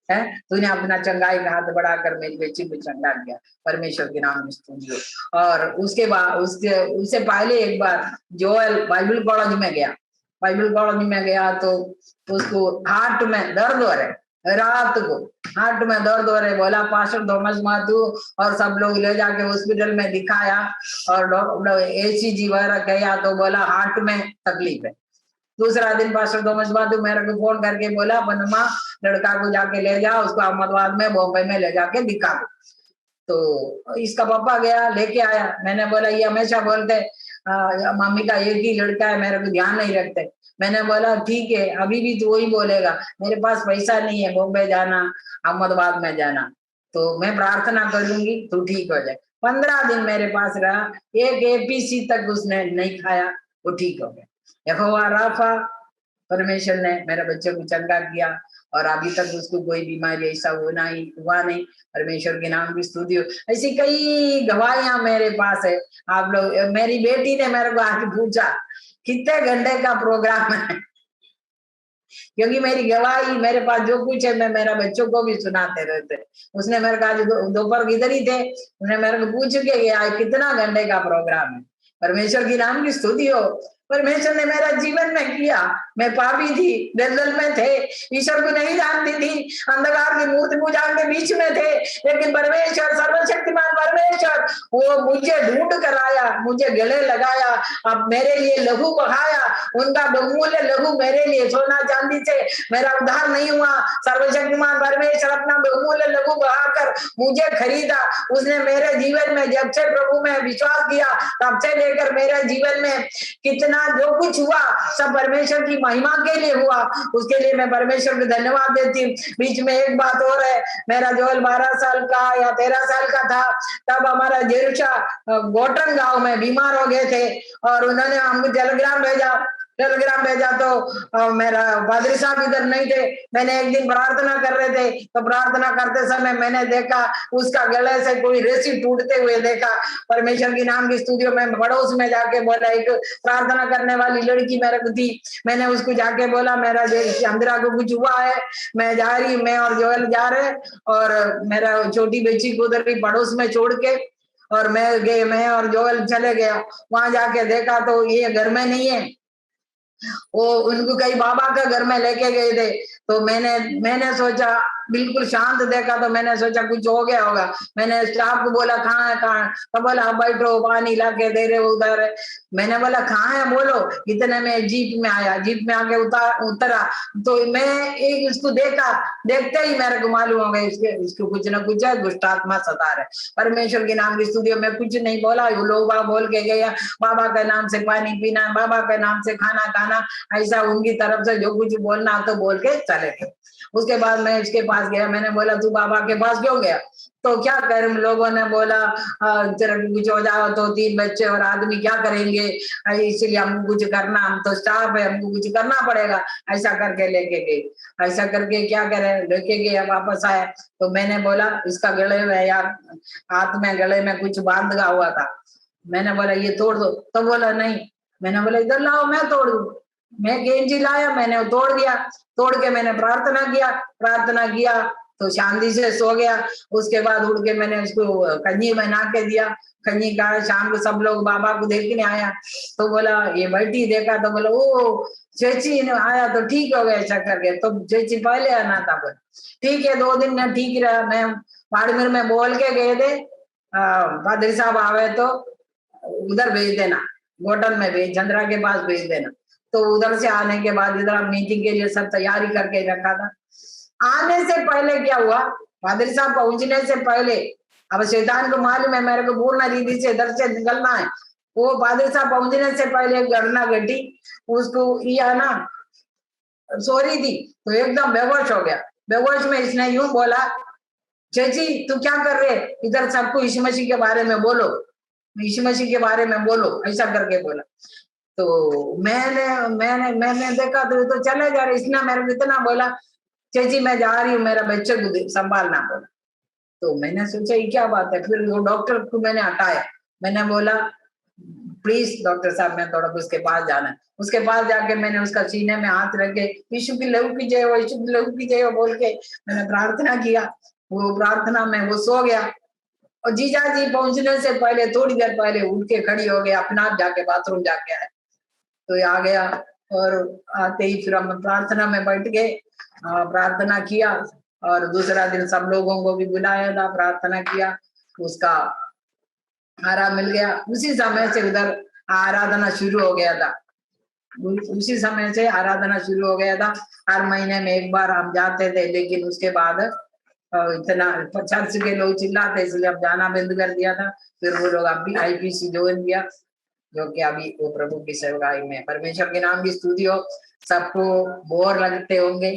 है, तूने अपना चंगाई का हाथ बढ़ाकर मेरी बेटी को चंगा किया, परमेश्वर के नाम में स्तुति हो। और उसके बाद उससे पहले एक बार जोएल बाइबल कॉलेज में गया, बाइबल कॉलेज में गया तो उसको हार्ट में दर्द हो रहे, रात को हार्ट में दर्द हो रहे, बोला पास्टर थॉमस माथू और सब लोग ले जाके हॉस्पिटल में दिखाया और डॉक्टर एसीजी वगैरह किया तो बोला हार्ट में तकलीफ है। दूसरा दिन पास्टर थॉमस माथू मेरे को फोन करके बोला पनमा लड़का को जाके ले जाओ, उसको अहमदाबाद में बॉम्बे में ले जाके दिखा दो। तो इसका पापा गया लेके आया, मैंने बोला ये हमेशा बोलते मम्मी का एक ही लड़का है, मेरे को ध्यान नहीं रखते। मैंने बोला ठीक है अभी भी तो वही बोलेगा, मेरे पास पैसा नहीं है बॉम्बे जाना अहमदाबाद में जाना, तो मैं प्रार्थना करूंगी तू ठीक हो जाए। 15 दिन मेरे पास रहा, एक एपीसी तक उसने नहीं खाया, वो ठीक हो गया। यहोवा राफा, परमेश्वर ने मेरे बच्चे को चंगा किया और अभी तक उसको कोई बीमारी ऐसा हुआ नहीं, परमेश्वर के नाम की स्तुति हो। ऐसी कई गवाहियां मेरे पास है। आप लोग, मेरी बेटी ने मेरे को आके पूछा कितने घंटे का प्रोग्राम है, क्योंकि मेरी गवाही मेरे पास जो कुछ है मैं मेरा बच्चों को भी सुनाते रहते। उसने मेरे को आज दोपहर इधर ही थे, उसने मेरे को पूछ के गया कितना घंटे का प्रोग्राम है, परमेश्वर की नाम की स्तुति हो। परमेश्वर ने मेरा जीवन में किया। मैं पापी थी, दलदल में थे, ईश्वर को नहीं जानती थी, अंधकार की मूर्ति पूजा के बीच में थे, लेकिन परमेश्वर, सर्वशक्तिमान परमेश्वर, वो मुझे ढूंढ कर आया, मुझे गले लगाया, अब मेरे लिए लहू बहाया, उनका बहुमूल्य लहू मेरे लिए, सोना चांदी से मेरा उद्धार नहीं हुआ, सर्वशक्तिमान परमेश्वर अपना बहुमूल्य लहू बहाकर मुझे खरीदा। उसने मेरे जीवन में जब से प्रभु में विश्वास किया तब से लेकर मेरे जीवन में कितना जो कुछ हुआ सब परमेश्वर की महिमा के लिए हुआ। उसके लिए मैं परमेश्वर को धन्यवाद देती हूँ। बीच में एक बात और है, मेरा जोल 12 साल का या 13 साल का था, तब हमारा जेरुशा गोटन गांव में बीमार हो गए थे और उन्होंने हमको टेलीग्राम भेजा तो मेरा पादरी साहब इधर नहीं थे। मैंने एक दिन प्रार्थना कर रहे थे तो प्रार्थना करते समय मैंने देखा उसका गले से कोई रस्सी टूटते हुए देखा। परमेश्वर की नाम की स्तुति में पड़ोस में जाके बोला, एक प्रार्थना करने वाली लड़की मेरे को थी, मैंने उसको जाके बोला मेरा अंदरा को कुछ हुआ है, मैं जा रही, मैं और जोएल जा रहे और मेरा छोटी बच्ची को उधर पड़ोस में छोड़ के और मैं और जोएल चले गया। वहां जाके देखा तो ये घर में नहीं है, वो उनको कहीं बाबा का घर में लेके गए थे। तो मैंने सोचा, बिल्कुल शांत देखा तो मैंने सोचा कुछ हो गया होगा। मैंने स्टाफ को बोला कहाँ है तो बोला बैठो, पानी ला के दे रहे उधर है। मैंने बोला कहाँ है बोलो, इतने में जीप में आया, जीप में आके उतरा तो मैं एक इसको देखा, देखते ही मेरे को मालूम हो गया इसको कुछ ना कुछ है, दुष्ट आत्मा सता रहे। परमेश्वर के नाम की स्तुति में कुछ नहीं बोला, वो लोग बोल के गया बाबा के नाम से पानी पीना, बाबा के नाम से खाना खाना, ऐसा उनकी तरफ से जो कुछ बोलना तो बोल के चले गए। उसके बाद मैं इसके पास गया, मैंने बोला तू बाबा के पास क्यों गया? तो क्या कर, लोगों ने बोला तेरा कुछ हो जाओ तो 3 बच्चे और आदमी क्या करेंगे, इसलिए हमको कुछ करना, हम तो स्टाफ है, हमको कुछ करना पड़ेगा। ऐसा करके लेके गए, ऐसा करके क्या करे लेके गए, वापस आया तो मैंने बोला इसका गले में या हाथ में गले में कुछ बांधा हुआ था, मैंने बोला ये तोड़ दो। तो बोला नहीं, मैंने बोला इधर लाओ मैं तोड़ दूं। मैं गेंजी लाया, मैंने तोड़ दिया, तोड़ के मैंने प्रार्थना किया तो शांति से सो गया। उसके बाद उड़ के मैंने उसको कन्नी बना के दिया, कन्नी का शाम को सब लोग बाबा को देखने आया तो बोला ये बैठी, देखा तो बोला ओ चेची ने आया तो ठीक हो गया। ऐसा करके तो चेची पहले आना था, बोला ठीक है। 2 दिन में ठीक रहा। मैं बाड़मेर में बोल के गए थे पादरी साहब आवे तो उधर भेज देना, गोटन में भेज, चंद्रा के पास भेज देना। तो उधर से आने के बाद इधर मीटिंग के लिए सब तैयारी करके रखा था। आने से पहले क्या हुआ, पादरी साहब पहुंचने से पहले, अब शैतान को मालूम है मेरे को पूर्ण रीति से इधर से निकलना है, वो पादरी साहब पहुंचने से पहले एक घटना घटी, उसको ये ना सो रही थी तो एकदम बेहोश हो गया। बेहोश में इसने यूं बोला, चेची तू क्या कर रहे, इधर सबको यीशु मसीह के बारे में बोलो, यीशु मसीह के बारे में बोलो, ऐसा करके बोला। तो मैंने देखा तो चले जा रहे, इसने मेरे को इतना बोला चेची मैं जा रही हूँ, मेरा बच्चे को संभालना बोला। तो मैंने सोचा ये क्या बात है, फिर वो डॉक्टर को मैंने हटाया, मैंने बोला प्लीज डॉक्टर साहब मैं थोड़ा उसके पास जाना है। उसके पास जाके मैंने उसका सीने में हाथ रख के यीशु की लहू की जय हो, यीशु की लहू की जय हो बोल के मैंने प्रार्थना किया। वो प्रार्थना में वो सो गया और जीजा जी पहुंचने से पहले थोड़ी देर पहले उठ के खड़ी हो गया, अपना आप जाके बाथरूम जाके आए तो आ गया। और आते ही फिर हम प्रार्थना में बैठ गए, प्रार्थना किया और दूसरा दिन सब लोगों को भी बुलाया था, प्रार्थना किया, उसका आराम मिल गया। उसी समय से उधर आराधना शुरू हो गया था, उसी समय से आराधना शुरू हो गया था। हर महीने में एक बार हम जाते थे, लेकिन उसके बाद इतना चर्च के लोग चिल्लाते इसलिए अब जाना बंद कर दिया था। फिर वो लोग अभी IPC ज्वाइन किया, जो कि अभी वो प्रभु की सेवकाई में। परमेश्वर के नाम की स्तुति हो। सबको बोर लगते होंगे,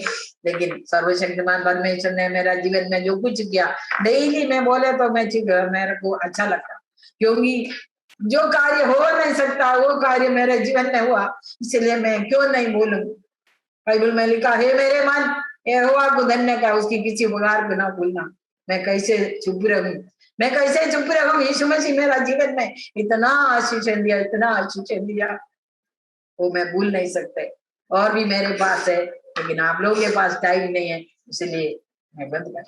लेकिन सर्वशक्तिमान परमेश्वर ने मेरा जीवन में जो कुछ किया, डेली में बोले तो मेरे को अच्छा लगता, क्योंकि जो कार्य हो नहीं सकता वो कार्य मेरे जीवन में हुआ, इसलिए मैं क्यों नहीं बोलूं। बाइबल में लिखा है मेरे मन यहोवा को धन्य का, उसकी किसी प्रकार को ना भूलना। मैं कैसे चुप रहूं, मैं कैसे चुप रहूं, यीशु मसीह मेरा जीवन में इतना आशीष दिया, इतना आशीष दिया, वो मैं भूल नहीं सकते। और भी मेरे पास है, लेकिन आप लोगों के पास टाइम नहीं है, इसलिए मैं बंद कर